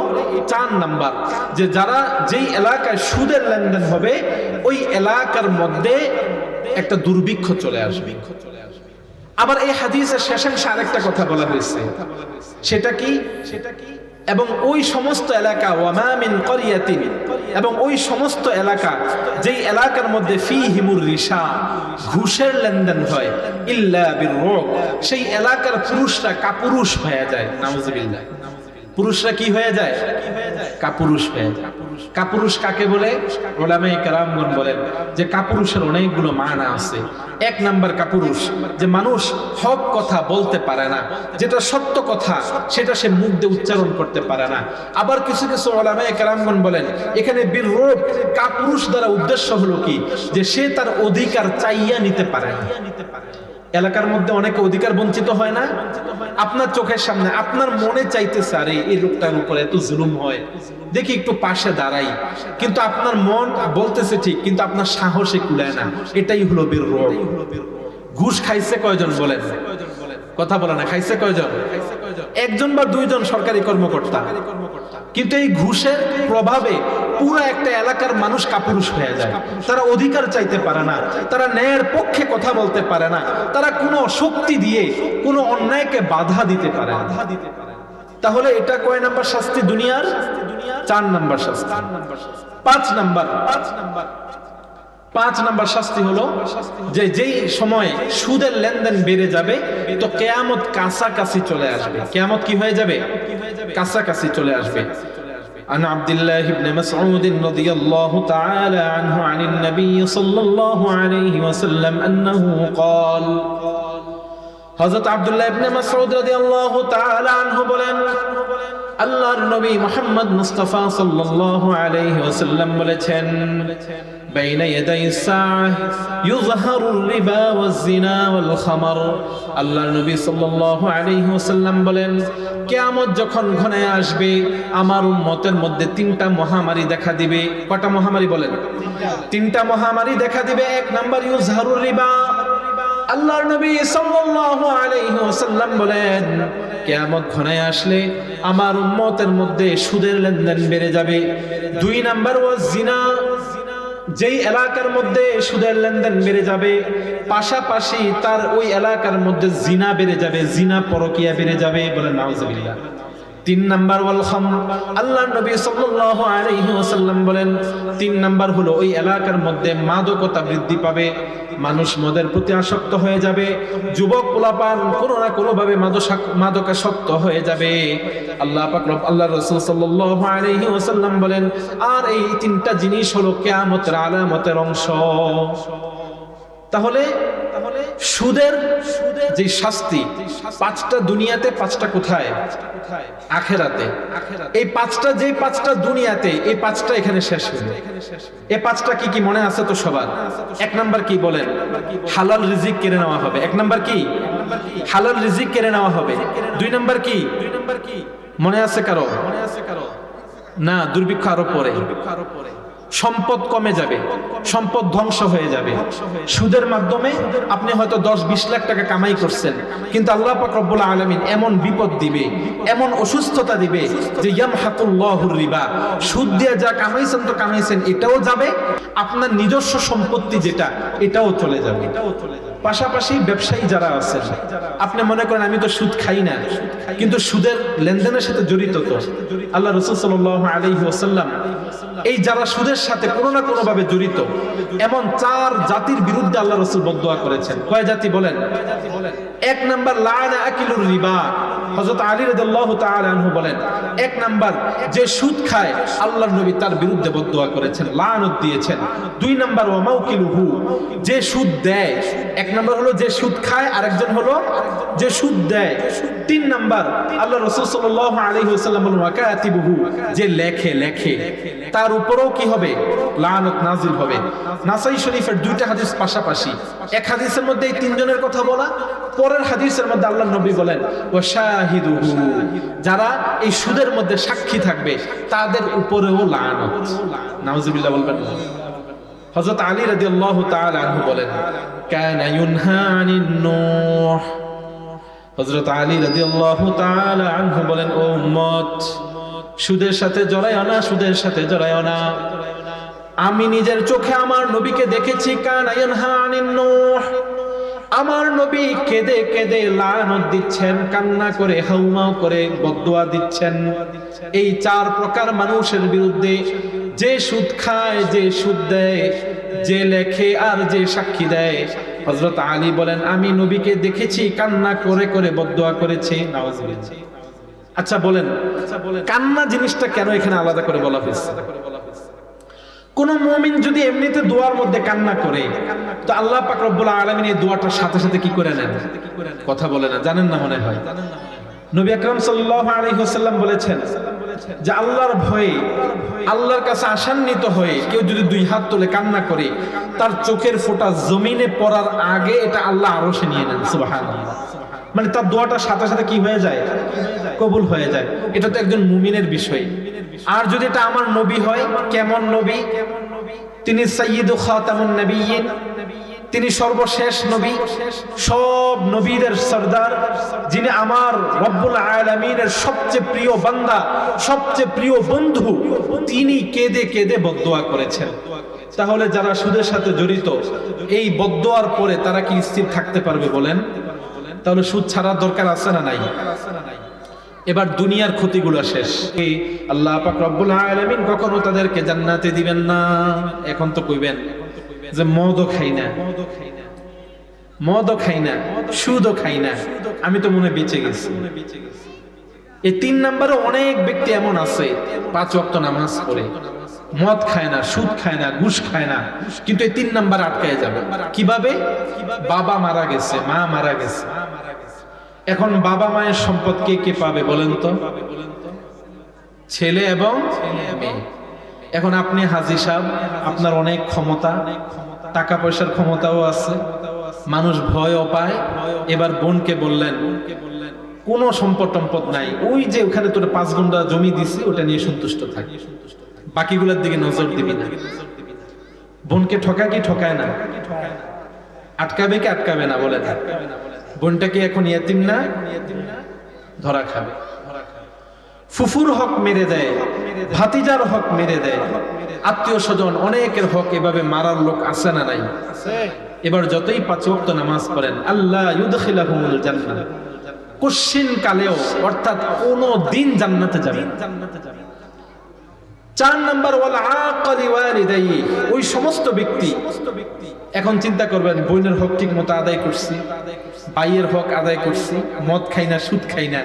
4 নাম্বার, যে যারা যেই এলাকায় সুদের লেনদেন হবে ওই এলাকার মধ্যে একটা দুর্ভিক্ষ চলে আসবে। আবার এই হাদিসের শেষাংশে আরেকটা কথা বলা হয়েছে, সেটা কি? এবং ওই সমস্ত এলাকা ওয়ামা মিন ক্বরিয়াতিন, এবং ওই সমস্ত এলাকা যেই এলাকার মধ্যে ফীহিমুর রিশা, ঘুষের লেনদেন হয়, ইল্লা বিররুব, সেই এলাকার পুরুষরা কাপুরুষ হয়ে যায়। নাউযুবিল্লাহ। পুরুষরা কি হয়ে যায়? কাপুরুষ হয়ে যায়। কাপুরুষ কাকে বলে? উলামায়ে কেরামগণ বলেন যে কাপুরুষের অনেকগুলো মানা আছে। 1 নাম্বার কাপুরুষ, যে মানুষ হক কথা বলতে পারে না, যেটা সত্য কথা সেটা সে মুখ দিয়ে উচ্চারণ করতে পারে না। আবার কিছু কিছু উলামায়ে কেরামগণ বলেন এখানে বিররুব কাপুরুষ দ্বারা উদ্দেশ্য হলো কি, যে সে তার অধিকার চাইয়া নিতে পারে না। এলাকার মধ্যে অনেকে অধিকার বঞ্চিত হয় না, আপনার চোখের সামনে আপনার মনে চাইতেছে আরে এই লোকটার উপরে এত জুলুম হয়, দেখি একটু পাশে দাঁড়াই, কিন্তু আপনার মন বলতেছে ঠিক কিন্তু আপনার সাহসে কুলায় না। এটাই হলো বিররুব। ঘুষ খাইছে কয়জন বলেন? কথা বলে না। খাইছে কয়জন? 1 জন বা 2 জন সরকারি কর্মকর্তা। কিন্তু এই ঘুষের প্রভাবে পুরো একটা এলাকার মানুষ কাপুরুষ হয়ে যায়। তারা অধিকার চাইতে পারে না, তারা ন্যায়ের পক্ষে কথা বলতে পারে না, তারা কোনো শক্তি দিয়ে কোনো অন্যায়কে বাধা দিতে পারে না। তাহলে এটা কয় নাম্বার শাস্তি দুনিয়ার? 4 নাম্বার শাস্তি। 5 নাম্বার শাস্তি হলো যে যেই সময় সুদের লেনদেন বেড়ে যাবে তো কিয়ামত কাছাকাছি চলে আসবে। কিয়ামত কি হয়ে যাবে? কাছাকাছি চলে আসবে। عن عبد الله بن مسعود رضي الله تعالى عنه عن النبي صلى الله عليه وسلم أنه قال হযরত আব্দুল্লাহ ইবনে মাসউদ রাদিয়াল্লাহু তাআলা আনহু বলেন আল্লাহর নবী মুহাম্মদ মুস্তাফা সাল্লাল্লাহু আলাইহি ওয়াসাল্লাম বলেছেন বাইনা ইয়াদাই সাআহ ইযহারুর রিবা ওয়াজ জিনা ওয়াল খামার। আল্লাহর নবী সাল্লাল্লাহু আলাইহি ওয়াসাল্লাম বলেন কিয়ামত যখন ঘনায় আসবে আমার উম্মতের মধ্যে 3টা মহামারী দেখা দিবে। কয়টা মহামারী বলেন? 3টা মহামারী দেখা দিবে। 1 নাম্বার ইযহারুর রিবা। আল্লাহর নবী সাল্লাল্লাহু আলাইহি ওয়াসাল্লাম বলেন কিয়ামত ঘনায় আসলে আমার উম্মতের মধ্যে সুদের লেনদেন বেড়ে যাবে। 2 নাম্বার ওয়াজ জিনা, যেই এলাকার মধ্যে সুদের লেনদেন বেড়ে যাবে পাশাপাশি তার ওই এলাকার মধ্যে জিনা বেড়ে যাবে, জিনা পরকিয়া বেড়ে যাবে। বলেন নাউযুবিল্লাহ। 3 নাম্বার ওয়াল খামর। আল্লাহর নবী সাল্লাল্লাহু আলাইহি ওয়াসাল্লাম বলেন 3 নাম্বার হলো ওই এলাকার মধ্যে মাদকতা বৃদ্ধি পাবে, মানুষ মদের প্রতি আসক্ত হয়ে যাবে, যুবক পোলাপান কোনো না কোনো ভাবে মাদকাসক্ত হয়ে যাবে। আল্লাহ পাক আল্লাহর রাসূল সাল্লাল্লাহু আলাইহি ওয়াসাল্লাম বলেন আর এই 3টা জিনিস হলো কিয়ামতের আলামতের অংশ। তাহলে সুদের যে শাস্তি 5টা দুনিয়াতে, 5টা কোথায়? আখিরাতে। এই 5টা যে 5টা দুনিয়াতে, এই 5টা এখানে শেষ হবে। এই 5টা কি কি মনে আছে তো সবার? 1 নাম্বার কি বলেন? হালাল রিজিক কেড়ে নেওয়া হবে। 1 নাম্বার কি? হালাল রিজিক কেড়ে নেওয়া হবে। 2 নাম্বার কি মনে আছে কারো? না, দুর্ভিক্ষ আরো পরে। সম্পদ কমে যাবে, সম্পদ ধ্বংস হয়ে যাবে। সুদের মাধ্যমে আপনি হয়তো 10-20 লাখ টাকা কামাই করছেন, কিন্তু আল্লাহ পাক রব্বুল আলামিন এমন বিপদ দিবে, এমন অসুস্থতা দিবে যে ইয়ামহাকুল্লাহুর রিবা, সুদ দিয়ে যা কামাইছেন তো কামাইছেন এটাও যাবে, আপনার নিজস্ব সম্পত্তি যেটা এটাও চলে যাবে। পাশাপাশি ব্যবসায়ী যারা আছেন, আপনি মনে করেন আমি তো সুদ খাই না, কিন্তু সুদের লেনদেনের সাথে জড়িত তো। আল্লাহ রাসূল সাল্লাল্লাহু আলাইহি ওয়াসাল্লাম এই যারা সুদের সাথে কোনো না কোনো ভাবে জড়িত এমন 4 জাতির বিরুদ্ধে আল্লাহ রাসূল বদদোয়া করেছেন। কয় জাতি বলেন? এক নাম্বার লাআনা আকিলুর রিবা, হযরত আলী রাদিয়াল্লাহু তাআলা আনহু বলেন, এক নাম্বার যে সুদ খায় আল্লাহর নবী তার বিরুদ্ধে বদদুয়া করেছেন, লানত দিয়েছেন। দুই নাম্বার ওয়া মাউকিলুহু, যে সুদ দেয়। এক নাম্বার হলো যে সুদ খায়, আরেকজন হলো যে সুদ দেয়। তিন নাম্বার আল্লাহ রাসূল সাল্লাল্লাহু আলাইহি ওয়াসাল্লাম বলেন ওয়া কাতিবুহু, যে লেখে তার উপরেও কি হবে? লানত নাজিল হবে। নাসাই শরীফের দুইটা হাদিস পাশাপাশি, এক হাদিসের মধ্যে এই তিনজনের কথা বলা, পরের হাদিসের মধ্যে আল্লাহর নবী বলেন ওয়া শাহিদুহু, যারা এই সুদের মধ্যে সাক্ষী থাকবে তাদের উপরেও লানত। নাউজুবিল্লাহ বলবেন না। হযরত আলী রাদিয়াল্লাহু তাআলা আনহু বলেন কানা ইউনহা আনিন নূহ, হযরত আলী রাদিয়াল্লাহু তাআলা আনহু বলেন ও উম্মত, সুদের সাথে জড়ায়ও না, সুদের সাথে জড়ায়ও না। আমি নিজের চোখে আমার নবীকে দেখেছি, কানা ইউনহা আনিন নূহ, আমার নবী কেঁদে কেঁদে লানত দিচ্ছেন, কান্না করে হাউমাউ করে বদদুয়া দিচ্ছেন এই চার প্রকার মানুষের বিরুদ্ধে, যে সুদ খায়, যে সুদ দেয়, যে লেখে আর যে সাক্ষী দেয়। হযরত আলী বলেন আমি নবীকে দেখেছি কান্না করে করে বদদুয়া করেছে। নাউজুবিল্লাহ। আচ্ছা বলেন, কান্না জিনিসটা কেন এখানে আলাদা করে বলা হয়েছে? কোন মুমিন যদি এমনিতে দোয়ার মধ্যে কান্না করে, তো আল্লাহ পাক রব্বুল আলামিন এই দোয়াটার সাথে সাথে কি করে নেন? কথা বলে না, জানেন না মনে হয়। নবী আকরাম সাল্লাল্লাহু আলাইহি ওয়াসাল্লাম বলেছেন যে আল্লাহর ভয়ে, আল্লাহর কাছে আশান্বিত হয়ে কেউ যদি দুই হাত তুলে কান্না করে, তার চোখের ফোঁটা জমিনে পড়ার আগে এটা আল্লাহ আরশে নিয়ে নেন। সুবহানাল্লাহ। মানে তার দোয়াটার সাথে সাথে কি হয়ে যায়? কবুল হয়ে যায়। এটা তো একজন মুমিনের বিষয়। আর যদি এটা আমার নবী হয়, কেমন নবী? তিনি সাইয়্যিদু খাতামুন নবিয়্যিন, তিনি সর্বশেষ নবী, সব নবীদের সরদার, যিনি আমার রব্বুল আলামিনের সবচেয়ে প্রিয় বান্দা, সবচেয়ে প্রিয় বন্ধু, তিনি কেঁদে কেঁদে বদদুয়া করেছেন। তাহলে যারা সুদের সাথে জড়িত, এই বদদুয়ার পরে তারা কি স্থির থাকতে পারবে বলেন? তাহলে সুদ ছাড়ার দরকার আছে না নাই? এবার দুনিয়ার ক্ষতিগুলো শেষ, আল্লাহ পাক রব্বুল আলামিন কখনো তাদেরকে জান্নাতে দিবেন না। এখন তো কইবেন যে মদও খাই না, সুদও খাই না, আমি তো মনে বেঁচে গেছি। এই তিন নম্বরে অনেক ব্যক্তি এমন আছে 5 ওয়াক্ত নামাজ পড়ে, মদ খায় না, সুদ খায় না, ঘুষ খায় না, কিন্তু এই 3 নাম্বার আটকায় যাবে। কিভাবে? বাবা মারা গেছে, মা মারা গেছে, এখন বাবা মায়ের সম্পদ কে কে পাবে বলেন তো? ছেলে এবং মেয়ে। এখন আপনি হাজী সাহেব, আপনার অনেক ক্ষমতা, টাকা পয়সার ক্ষমতাও আছে, মানুষ ভয়ও পায়। এবার বোনকে বললেন কোনো সম্পদ টম্পদ নাই, ওই যে ওখানে তোর 5 গুণ্ঠা জমি দিছি, ওটা নিয়ে সন্তুষ্ট থাকি, বাকিগুলোর দিকে নজর দিবি না। বোনকে ঠকায় কি ঠকায় না? আটকাবে কি আটকাবে না বলে? বোনটা কি এখন ইয়াতিম না? ধরা খাবে। ফুফুর হক মেরে দেয়, ভাতিজার হক মেরে দেয়, আত্মীয় স্বজন অনেকের হক এভাবে মারার লোক আছে না নাই? এবার যতই 5 ওয়াক্ত নামাজ পড়েন, আল্লাহ ইউদখিলাহুমুল জান্নাহ, কোশ্চিন কালেও অর্থাৎ কোনো দিন জান্নাতে যাবেন। 4 নাম্বার ওয়াল আকালি ওয়ালিদাইহি, ওই সমস্ত ব্যক্তি, এখন চিন্তা করবেন বোনের হক ঠিক মতো আদায় করছি, ভাইয়ের হক আদায় করছি, মদ খাই না, সুদ খাই না,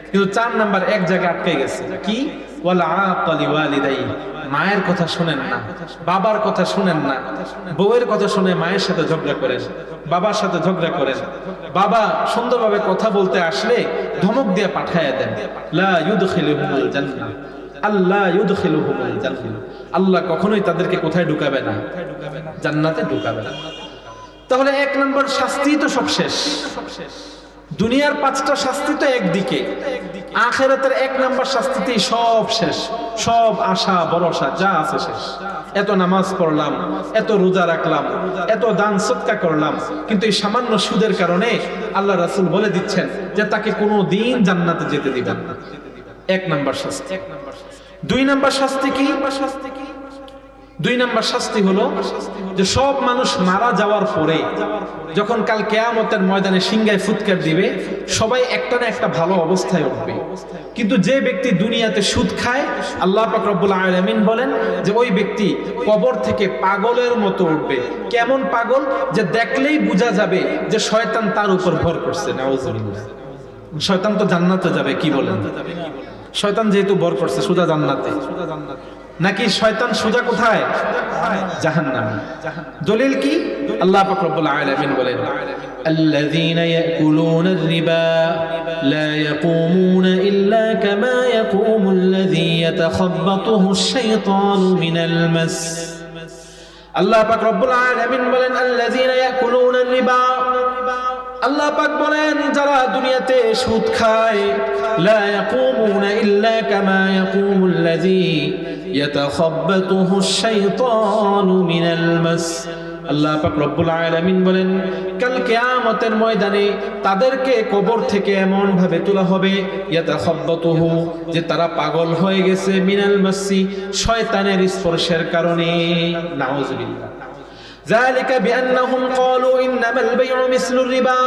কিন্তু 4 নাম্বার এক জায়গায় আটকে গেছে। কি? ওয়াল আকালি ওয়ালিদাইহি, মায়ের কথা শুনেন না, বাবার কথা শুনেন না, বউয়ের কথা শুনে মায়ের সাথে ঝগড়া করেন, বাবার সাথে ঝগড়া করেন, বাবা সুন্দরভাবে কথা বলতে আসলে ধমক দিয়ে পাঠায়া দেন। লা ইউদখিলুহুমুল জান্নাহ, আল্লাহ ইউদখিলুহুমুল জান্নাহ, আল্লাহ কখনোই তাদেরকে কোথায় ঢুকাবে না? জান্নাতে ঢুকাবে না। তাহলে 1 নম্বর শাস্তি তো সব শেষ। দুনিয়ার 5টা শাস্তি তো একদিকে, আখিরাতের 1 নম্বর শাস্তিতেই সব শেষ, সব আশা ভরসা যা আছে শেষ। এত নামাজ পড়লাম, এত রোজা রাখলাম, এত দান সদকা করলাম, কিন্তু এই সামান্য সুদের কারণে আল্লাহ রাসূল বলে দিচ্ছেন যে তাকে কোনো দিন জান্নাতে যেতে দিবেন না। 1 নম্বর শাস্তি। 2 নম্বর শাস্তি কি? 2 নম্বর শাস্তি হলো যে সব মানুষ মারা যাওয়ার পরে যখন কাল কিয়ামতের ময়দানে সিংহায় ফুৎকার দিবে, সবাই একটা না একটা ভালো অবস্থায় উঠবে। কিন্তু যে ব্যক্তি দুনিয়াতে সুদ খায়, আল্লাহ পাক রব্বুল আলামিন বলেন যে ওই ব্যক্তি কবর থেকে পাগলের মতো উঠবে। কেমন পাগল? যে দেখলেই বোঝা যাবে যে শয়তান তার উপর ভর করছে। নাউজুবিল্লাহ। শয়তান তো জান্নাতে যাবে, কি বলেন? শয়তান যেহেতু ভর করছে সোজা জান্নাতে, নাকি শয়তান সোজা কোথায়? জাহান্নামে। দলিল কি? আল্লাহ পাক রব্বুল আলামিন বলেন, الذين يأكلون الربا لا يقومون إلا كما يقوم الذي يتخبطه الشيطان من المس। আল্লাহ পাক রব্বুল আলামিন বলেন الذين يأكلون الربا, আল্লাহ পাক বলেন যারা দুনিয়াতে সুদ খায়, লা ইয়াকুমুনা ইল্লা কামা ইয়াকুমুল লাযী ইয়াতাখাব্বাতুহু আশ-শাইতানু মিনাল মাস। আল্লাহ পাক রব্বুল আলামিন বলেন কাল কিয়ামতের ময়দানে তাদেরকে কবর থেকে এমন ভাবে তোলা হবে, ইয়াতাখাব্বাতুহু, যে তারা পাগল হয়ে গেছে, মিনাল মাসি, শয়তানের স্পর্শের কারণে। নাউযুবিল্লাহ। যালিকা বিআন্নাহুম ক্বালু ইন্নামাল বাই'উ মিসলুর রিবা।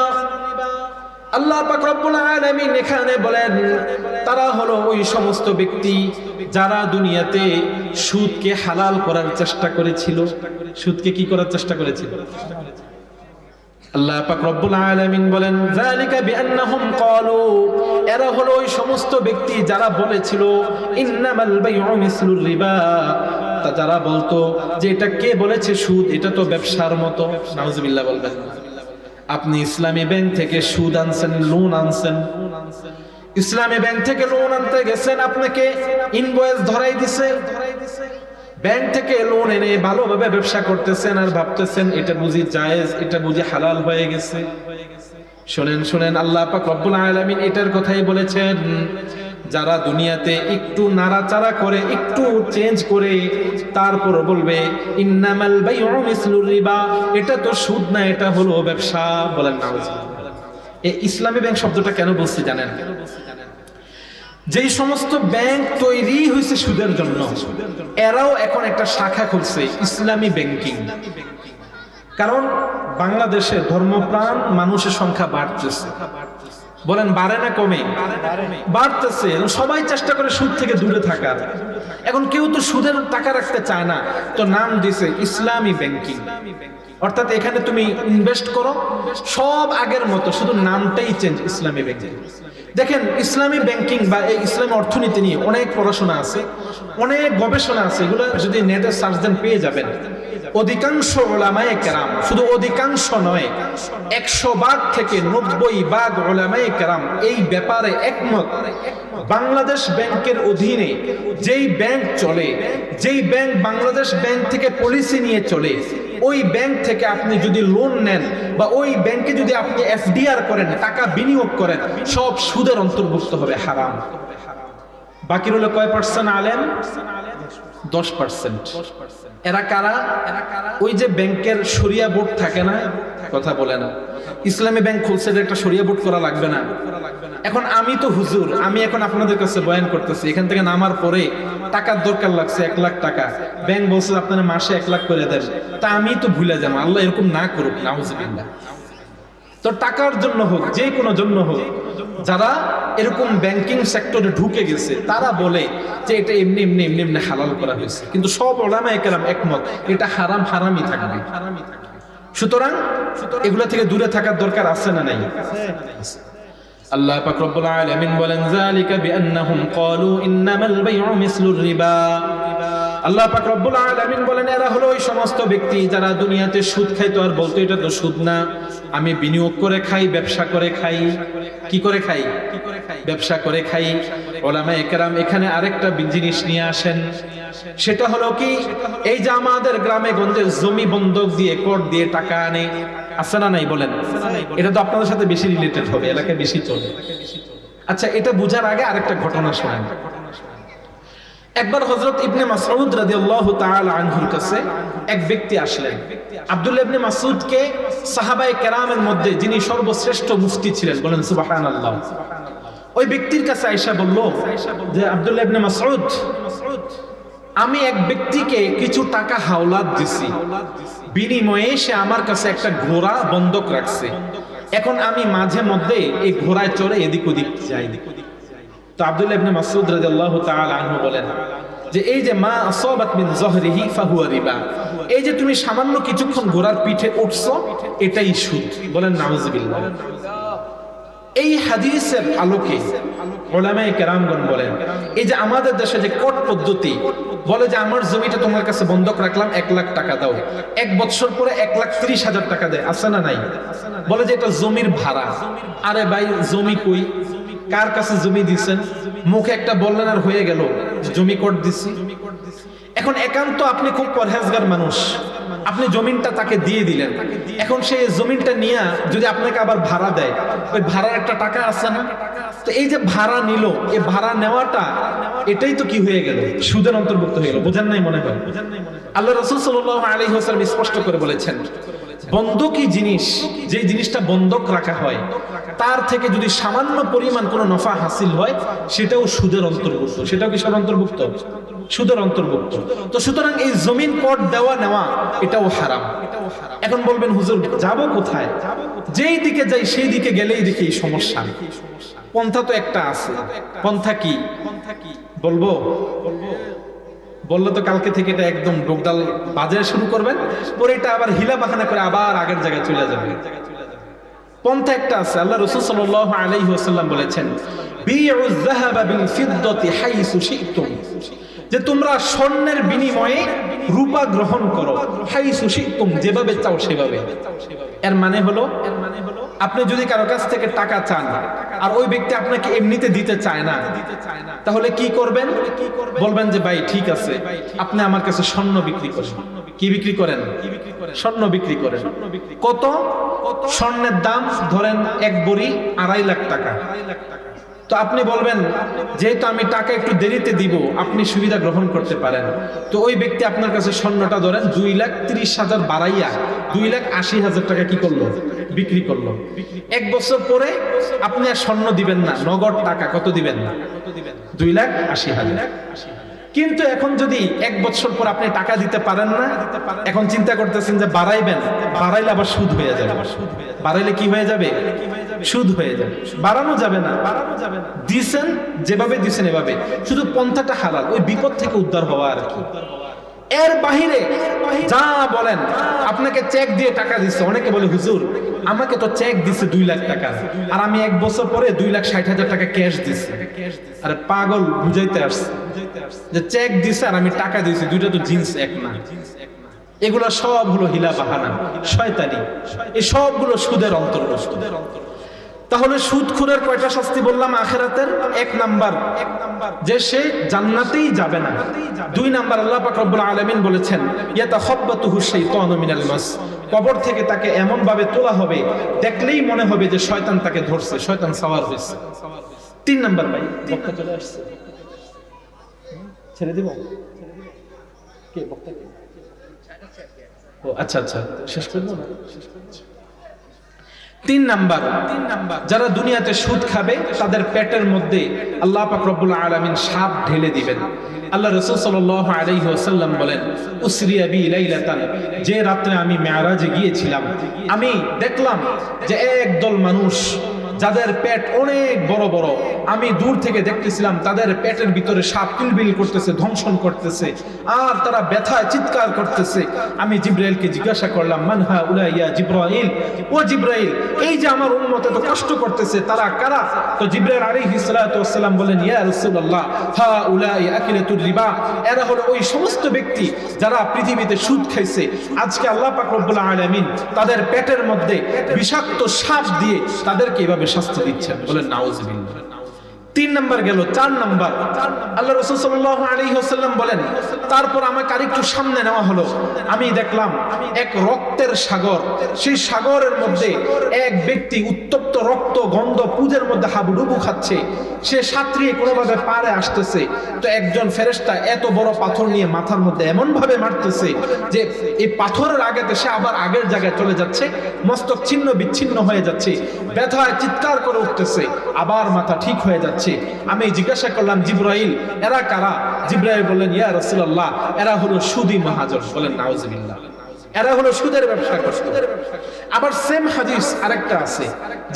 আল্লাহ পাক রব্বুল আলামিন এখানে বলেন তারা হলো ওই সমস্ত ব্যক্তি যারা দুনিয়াতে সুদকে হালাল করার চেষ্টা করেছিল। সুদকে কি করার চেষ্টা করেছিল? আল্লাহ পাক রব্বুল আলামিন বলেন যালিকা বিআন্নাহুম ক্বালু, এরা হলো ওই সমস্ত ব্যক্তি যারা বলেছিল ইন্নামাল বাই'উ মিসলুর রিবা, যারা বলতো যে এটা কে বলেছে সুদ, এটা তো ব্যবসার মতো। নাউজুবিল্লাহ বলবেন। আপনি ইসলামী ব্যাংক থেকে সুদ আনছেন, লোন আনছেন, ইসলামী ব্যাংক থেকে লোন আনতে গেছেন, আপনাকে ইনভয়েস ধরাই দিছে, ব্যাংক থেকে লোন এনে ভালোভাবে ব্যবসা করতেছেন আর ভাবতেছেন এটা বুঝি জায়েজ, এটা বুঝি হালাল হয়ে গেছে। শুনেন শুনেন, আল্লাহ পাক রব্বুল আলামিন এটার কথাই বলেছেন যারা দুনিয়াতে একটু নাড়াচাড়া করে, একটু চেঞ্জ করে তারপর বলবে ইন্নামাল বাই'উ মিসলুর রিবা, এটা তো সুদ না, এটা হলো ব্যবসা। বলেন নাউজুবিল্লাহ। এই ইসলামী ব্যাংক শব্দটা কেন বলছি জানেন? যেই সমস্ত ব্যাংক তৈরি হয়েছে সুদের জন্য, এরাও এখন একটা শাখা খুলছে ইসলামী ব্যাংকিং। কারণ বাংলাদেশে ধর্মপ্রাণ মানুষের সংখ্যা বাড়তেছে। বলেন বাড়ে না কমে? বাড়তেছে। সবাই চেষ্টা করে সুদ থেকে দূরে থাকার। এখন কেউ তো সুদের টাকা রাখতে চায় না, তো নাম দিছে ইসলামী ব্যাংকিং। অর্থাৎ এখানে তুমি ইনভেস্ট করো সব আগের মতো, শুধু নামটাই চেঞ্জ, ইসলামী ব্যাংকিং। দেখেন ইসলামী ব্যাংকিং বা এই ইসলামী অর্থনীতি নিয়ে অনেক পড়াশোনা আছে, অনেক গবেষণা আছে, এগুলো যদি নেটে সার্চ দেন পেয়ে যাবেন। অধিকাংশ উলামায়ে কেরাম, শুধু অধিকাংশ নয়, 100 ভাগ থেকে 90 ভাগ উলামায়ে কেরাম এই ব্যাপারে একমত। বাংলাদেশ ব্যাংকের অধীনে যেই ব্যাংক চলে, যেই ব্যাংক বাংলাদেশ ব্যাংক থেকে পলিসি নিয়ে চলে, ওই ব্যাংক থেকে আপনি যদি লোন নেন বা ওই ব্যাংকে যদি আপনি এফডিআর করেন, টাকা বিনিয়োগ করেন, সব সুদের অন্তর্ভুক্ত হবে, হারাম। বাকি রইল কয় পার্সেন্ট আলেম? 10%। এরা কারা? ওই যে ব্যাংকের শরিয়া বোর্ড থাকে না, কথা বলে না, ইসলামী ব্যাংক খুলছে, একটা শরিয়া বোর্ড করা লাগবে না। এখন আমি তো হুজুর, আমি এখন আপনাদের কাছে বয়ান করতেছি, এখান থেকে নামার পরে টাকার দরকার লাগছে 1 লাখ টাকা, ব্যাংক বলছে আপনারা মাসে 1 লাখ করে দেন, তা আমি তো ভুলে যাবো। আল্লাহ এরকম না করুক, নাউজুবিল্লাহ। তো টাকার জন্য হোক, যে কোনো জন্য হোক, যারা এরকম ব্যাংকিং সেক্টরে ঢুকে গেছে তারা বলে যে এটা এমনি এমনি এমনি এমনি হালাল করা হয়েছে, কিন্তু সব উলামায়ে কেরাম একমত এটা হারাম, হারামই থাকবে। সুতরাং এগুলা থেকে দূরে থাকার দরকার আছে না নাই? আল্লাহ পাক রব্বুল আলামিন বলেন যালিকা বিআন্নাহুম ক্বালু ইন্নামাল বাই'উ মিসলুর রিবা। আল্লাহ পাক রব্বুল আলামিন বলেন এরা হলো ওই সমস্ত ব্যক্তি যারা দুনিয়াতে সুদ খাইতো আর বলতো এটা তো সুদ না, আমি বিনিয়োগ করে খাই, ব্যবসা করে খাই। কি করে খাই? ব্যবসা করে খাই। উলামায়ে কেরাম এখানে আরেকটা জিনিস নিয়ে আসেন, সেটা হলো কি, এই যে আমাদের গ্রামে গঞ্জে জমি বন্ধক দিয়ে, কোর্ট দিয়ে টাকা আনে, আছে না নাই? বলেন। এটা তো আপনাদের সাথে বেশি রিলেটেড হবে, এলাকায় বেশি চলে। আচ্ছা, এটা বুঝার আগে আরেকটা ঘটনা শোনেন। একবার হযরত ইবনে মাসউদ রাদিয়াল্লাহু তাআলা আনহুর কাছে এক ব্যক্তি আসলেন। আব্দুল্লাহ ইবনে মাসউদকে সাহাবায়ে কেরামের মধ্যে যিনি সর্বশ্রেষ্ঠ মুফতি ছিলেন, বলেন সুবহানাল্লাহ, ওই ব্যক্তির কাছে আয়েশা বলল যে আব্দুল্লাহ ইবনে মাসউদ, আমি এক ব্যক্তিকে কিছু টাকা হাওলাত দিছি, বিনিময়ে সে আমার কাছে একটা ঘোড়া বন্ধক রাখছে। এখন আমি মাঝে মধ্যে এই ঘোড়ায় চড়ে এদিক ওদিক যাই। তো আব্দুল্লাহ ইবনে মাসউদ রাদিয়াল্লাহু তাআলা আনহু বলেন যে এই যে মা আসাবাত মিন যহরিহি ফাহুয়া রিবা, এই যে তুমি সামান্য কিছুক্ষণ ঘোড়ার পিঠে উঠছো, এটাই সুদ। বলেন নাউযুবিল্লাহ। এই হাদিসের আলোকে উলামায়ে কেরামগণ বলেন, এই যে আমাদের দেশে যে কোর্ট পদ্ধতি বলে যে আমার জমিটা তোমার কাছে বন্ধক রাখলাম, 1 লাখ টাকা দাও, 1 বছর পরে 1,30,000 টাকা দেয়, আছে না নাই? বলে যে এটা জমির ভাড়া। আরে ভাই জমি কই, কার কাছে জমি দিছেন? মুখে একটা বললেন আর হয়ে গেল জমি কোর্ট দিছি। এখন একান্ত আপনি খুব পরহেজগার মানুষ, আপনি জমিনটা তাকে দিয়ে দিলেন। এখন সেই জমিনটা নিয়ে যদি আপনাকে আবার ভাড়া দেয়, ওই ভাড়ার একটা টাকা আছে না? তো এই যে ভাড়া নিল, এই ভাড়া নেওয়াটা এটাই তো কি হয়ে গেল, সুদের অন্তর্ভুক্ত হয়ে গেল। বোঝেন নাই মনে হয়? আল্লাহ রাসূল সাল্লাল্লাহু আলাইহি ওয়াসাল্লাম স্পষ্ট করে বলেছেন, বন্ধকি জিনিস, যে জিনিসটা বন্ধক রাখা হয় তার থেকে যদি সামান্য পরিমাণ কোনো নফা হাসিল হয়, সেটাও সুদের অন্তর্ভুক্ত। সেটাও কি সুদের অন্তর্ভুক্ত? সুদের অন্তর্ভুক্ত। তো সুতরাং এই জমিন কোর্ট দেওয়া নেওয়া এটাও হারাম। এখন বলবেন হুজুর যাব কোথায়? যেই দিকে যাই সেই দিকে গেলেই দেখি এই সমস্যা। পন্থা তো একটা আছে। পন্থা কি বলবো? বললে তো কালকে থেকে এটা একদম ডোকডাল বাজে শুরু করবেন, পরে এটা আবার হিলা বাহানা করে আবার আগের জায়গায় চলে যাবে। পন্থা একটা আছে। আল্লাহ রাসূল সাল্লাল্লাহু আলাইহি ওয়াসাল্লাম বলেছেন, বিউয যাহাবা বিল ফিদ্দাতি হাইসু শি'তুম, যে তোমরা স্বর্ণের বিনিময়ে রূপা গ্রহণ করো, হাইসু শি'তুম, যেভাবে চাও সেভাবে। এর মানে হলো আপনি যদি কারো কাছ থেকে টাকা চান আর ওই ব্যক্তি আপনাকে এমনিতে দিতে চায় না, তাহলে কি করবেন? বলবেন যে ভাই ঠিক আছে, আপনি আমার কাছে স্বর্ণ বিক্রি করেন। কি বিক্রি করেন? স্বর্ণ বিক্রি করেন। কত? স্বর্ণের দাম ধরেন 1 ভরি 2.5 লাখ টাকা। তো আপনি বলবেন যেহেতু আমি টাকা একটু দেরিতে দিব, আপনি সুবিধা গ্রহণ করতে পারেন। তো ওই ব্যক্তি আপনার কাছে স্বর্ণটা ধরেন 2,30,000 বাড়াইয়া 2,80,000 টাকা কি করলো? বিক্রি করলো। 1 বছর পরে আপনি আর স্বর্ণ দিবেন না, নগদ টাকা কত দিবেন? 2,80,000। কিন্তু এখন যদি 1 বছর পর আপনি টাকা দিতে পারেন না, এখন চিন্তা করতেছেন যে বাড়াইবেন, বাড়াইলে আবার সুদ হয়ে যাবে। বাড়াইলে কি হয়ে যাবে? সুদ হয়ে যাবে। বাড়ানো যাবে না। দিছেন যেভাবে দিছেন এভাবে, শুধু পন্থাটা হালাল, ওই বিপদ থেকে উদ্ধার হওয়া আর কি। এর বাহিরে যা বলেন, আপনাকে চেক দিয়ে টাকা দিচ্ছে। অনেকে বলে হুজুর আমাকে তো চেক দিচ্ছে 2 লাখ টাকা, আর আমি 1 বছর পরে 2,60,000 টাকা ক্যাশ দিচ্ছি। আরে পাগল, বুঝাইতে আসছে যে চেক দিছে আর আমি টাকা দিয়েছি, দুইটা তো জিন্স এক না। এগুলো সব হলো হিলা বাহানা, শয়তানি। এই সবগুলো সুদের অন্তর্ভুক্ত। তাহলে সুদখোরের কয়টা শাস্তি বললাম আখিরাতের? 1 নাম্বার যে সে জান্নাতেই যাবে না। 2 নাম্বার আল্লাহ পাক রব্বুল আলামিন বলেছেন, ইয়াতাখাব্বাতুহু শাইতানু মিনাল মাস, কবর থেকে তাকে এমন ভাবে তোলা হবে দেখলেই মনে হবে যে শয়তান তাকে ধরছে, শয়তান সাওয়ার হয়েছে। 3 নাম্বার ভাই বক্তা চলে আসছে, ছেড়ে দিব? কে বক্তা? ও আচ্ছা আচ্ছা, শেষ করব না? 3 নাম্বার, যারা দুনিয়াতে সুদ খাবে তাদের পেটের মধ্যে আল্লাহ পাক রব্বুল আলামিন সাপ ঢেলে দিবেন। আল্লাহ রাসূল সাল্লাল্লাহু আলাইহি ওয়াসাল্লাম বলেন, উসরিয়া বি লাইলাতান, যে রাতে আমি মেরাজে গিয়েছিলাম, আমি দেখলাম যে একদল মানুষ যাদের পেট অনেক বড় বড়, আমি দূর থেকে দেখতেছিলাম তাদের পেটের ভিতরে সাপ কিলবিল করতেছে, ধ্বংসন করতেছে, আর তারা ব্যথায় চিৎকার করতেছে। আমি জিব্রাইলকে জিজ্ঞাসা করলাম, মান হাউলা ইয়া জিব্রাইল, ও জিব্রাইল এই যে আমার উম্মত এত কষ্ট করতেছে তারা কারা? তো জিব্রাইল আলাইহিস সালাতু ওয়াস সালাম বলেন, ইয়া রাসূলুল্লাহ হাউলা আকিলাতুর রিবা, এরা হলো ওই সমস্ত ব্যক্তি যারা পৃথিবীতে সুদ খাইছে। আজকে আল্লাহ পাক রব্বুল আলামিন তাদের পেটের মধ্যে বিষাক্ত সাপ দিয়ে তাদেরকে এভাবে শাস্তি দিচ্ছেন। বলেন নাউযুবিল্লাহ। 3 নাম্বার গেল। 4 নাম্বার, আল্লাহ রাসূল সাল্লাল্লাহু আলাইহি ওয়াসাল্লাম বলেন, তারপর আমাকে আরেকটু সামনে নেওয়া হলো, আমি দেখলাম এক রক্তের সাগর। সেই সাগরের মধ্যে এক ব্যক্তি উত্তপ্ত রক্ত গন্ধ পুজের মধ্যে হাবুডুবু খাচ্ছে। সে সাঁতরিয়ে কোনোভাবে পারে আসতেছে। তো একজন ফেরেশতা এত বড় পাথর নিয়ে মাথার মধ্যে এমন ভাবে মারতেছে যে এই পাথরের আঘাতে সে আবার আগের জায়গায় চলে যাচ্ছে, মস্তক ছিন্ন বিচ্ছিন্ন হয়ে যাচ্ছে, ব্যথায় চিৎকার করে উঠতেছে, আবার মাথা ঠিক হয়ে যাচ্ছে। হচ্ছে? আমি জিজ্ঞাসা করলাম, জিবরাইল এরা কারা? জিবরাইল বললেন, ইয়া রাসূলুল্লাহ, এরা হলো সুদী মহাজন। বলেন নাউজুবিল্লাহ, এরা হলো সুদের ব্যবসা করত। আবার সেম হাদিস আরেকটা আছে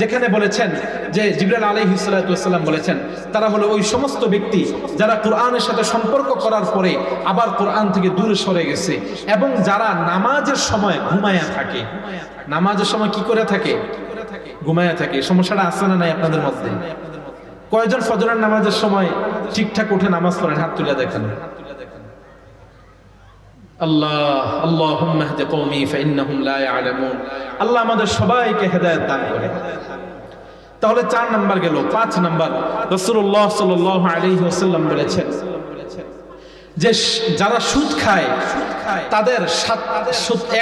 যেখানে বলেছেন যে জিবরাইল আলাইহিস সালাতু ওয়াস সালাম বলেছেন তারা হলো ওই সমস্ত ব্যক্তি যারা কোরআনের সাথে সম্পর্ক করার পরে আবার কোরআন থেকে দূরে সরে গেছে এবং যারা নামাজের সময় ঘুমায়া থাকে। নামাজের সময় কি করে থাকে? ঘুমায়া থাকে। সমস্যাটা আছে না নাই আপনাদের মধ্যে? কয়জন ফজরের নামাজের সময় ঠিকঠাক উঠে নামাজ পড়েন? হাত তুলে দেখেন। আল্লাহ, আল্লাহুম্মা হদি কওমি ফাইন্নাহুম লা ইয়ালামুন। আল্লাহ আমাদের সবাইকে হেদায়েত দান করে। তাহলে 4 নাম্বার গেল। 5 নাম্বার, রাসূলুল্লাহ সাল্লাল্লাহু আলাইহি ওয়াসাল্লাম বলেছেন যে যারা সুদ খায় তাদের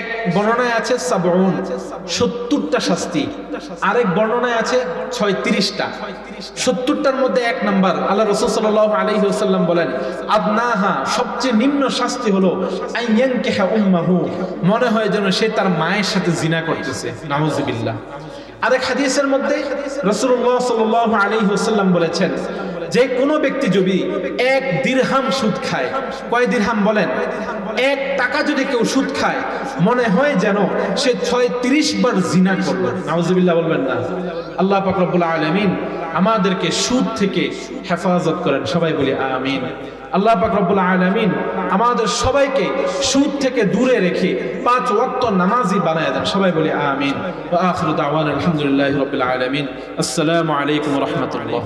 এক বর্ণনায় আছে 70টা শাস্তি, আরেক বর্ণনায় আছে 36টা। 70টার মধ্যে 1 নাম্বার, আল্লাহ রাসূল সাল্লাল্লাহু আলাইহি ওয়াসাল্লাম বলেন আদনাহা, সবচেয়ে নিম্ন শাস্তি হলো আইয়ানকিহা উম্মাহু, মনে হয় যেন সে তার মায়ের সাথে জিনা করতেছে। নাউজুবিল্লাহ। আরেক হাদিসের মধ্যে রাসূলুল্লাহ সাল্লাল্লাহু আলাইহি ওয়াসাল্লাম বলেছেন যে কোনো ব্যক্তি যদি 1 দিরহাম সুদ খায়, কয় দিরহাম বলেন? 1 টাকা যদি কেউ সুদ খায়, মনে হয় যেন সে 36 বার জিনা করলো। নাউজুবিল্লাহ বলবেন না? আল্লাহ পাক রব্বুল আলামিন আমাদেরকে সুদ থেকে হেফাজত করেন। সবাই বলি আমিন। আল্লাহ পাক রব্বুল আলামিন আমাদের সবাইকে সুদ থেকে দূরে রেখে 5 ওয়াক্ত নামাজি বানায় দেন। সবাই বলি আমিন। ওয়া আখিরু দাওয়ানা আলহামদুলিল্লাহি রাব্বিল আলামিন। আসসালামু আলাইকুম ওয়া রাহমাতুল্লাহ।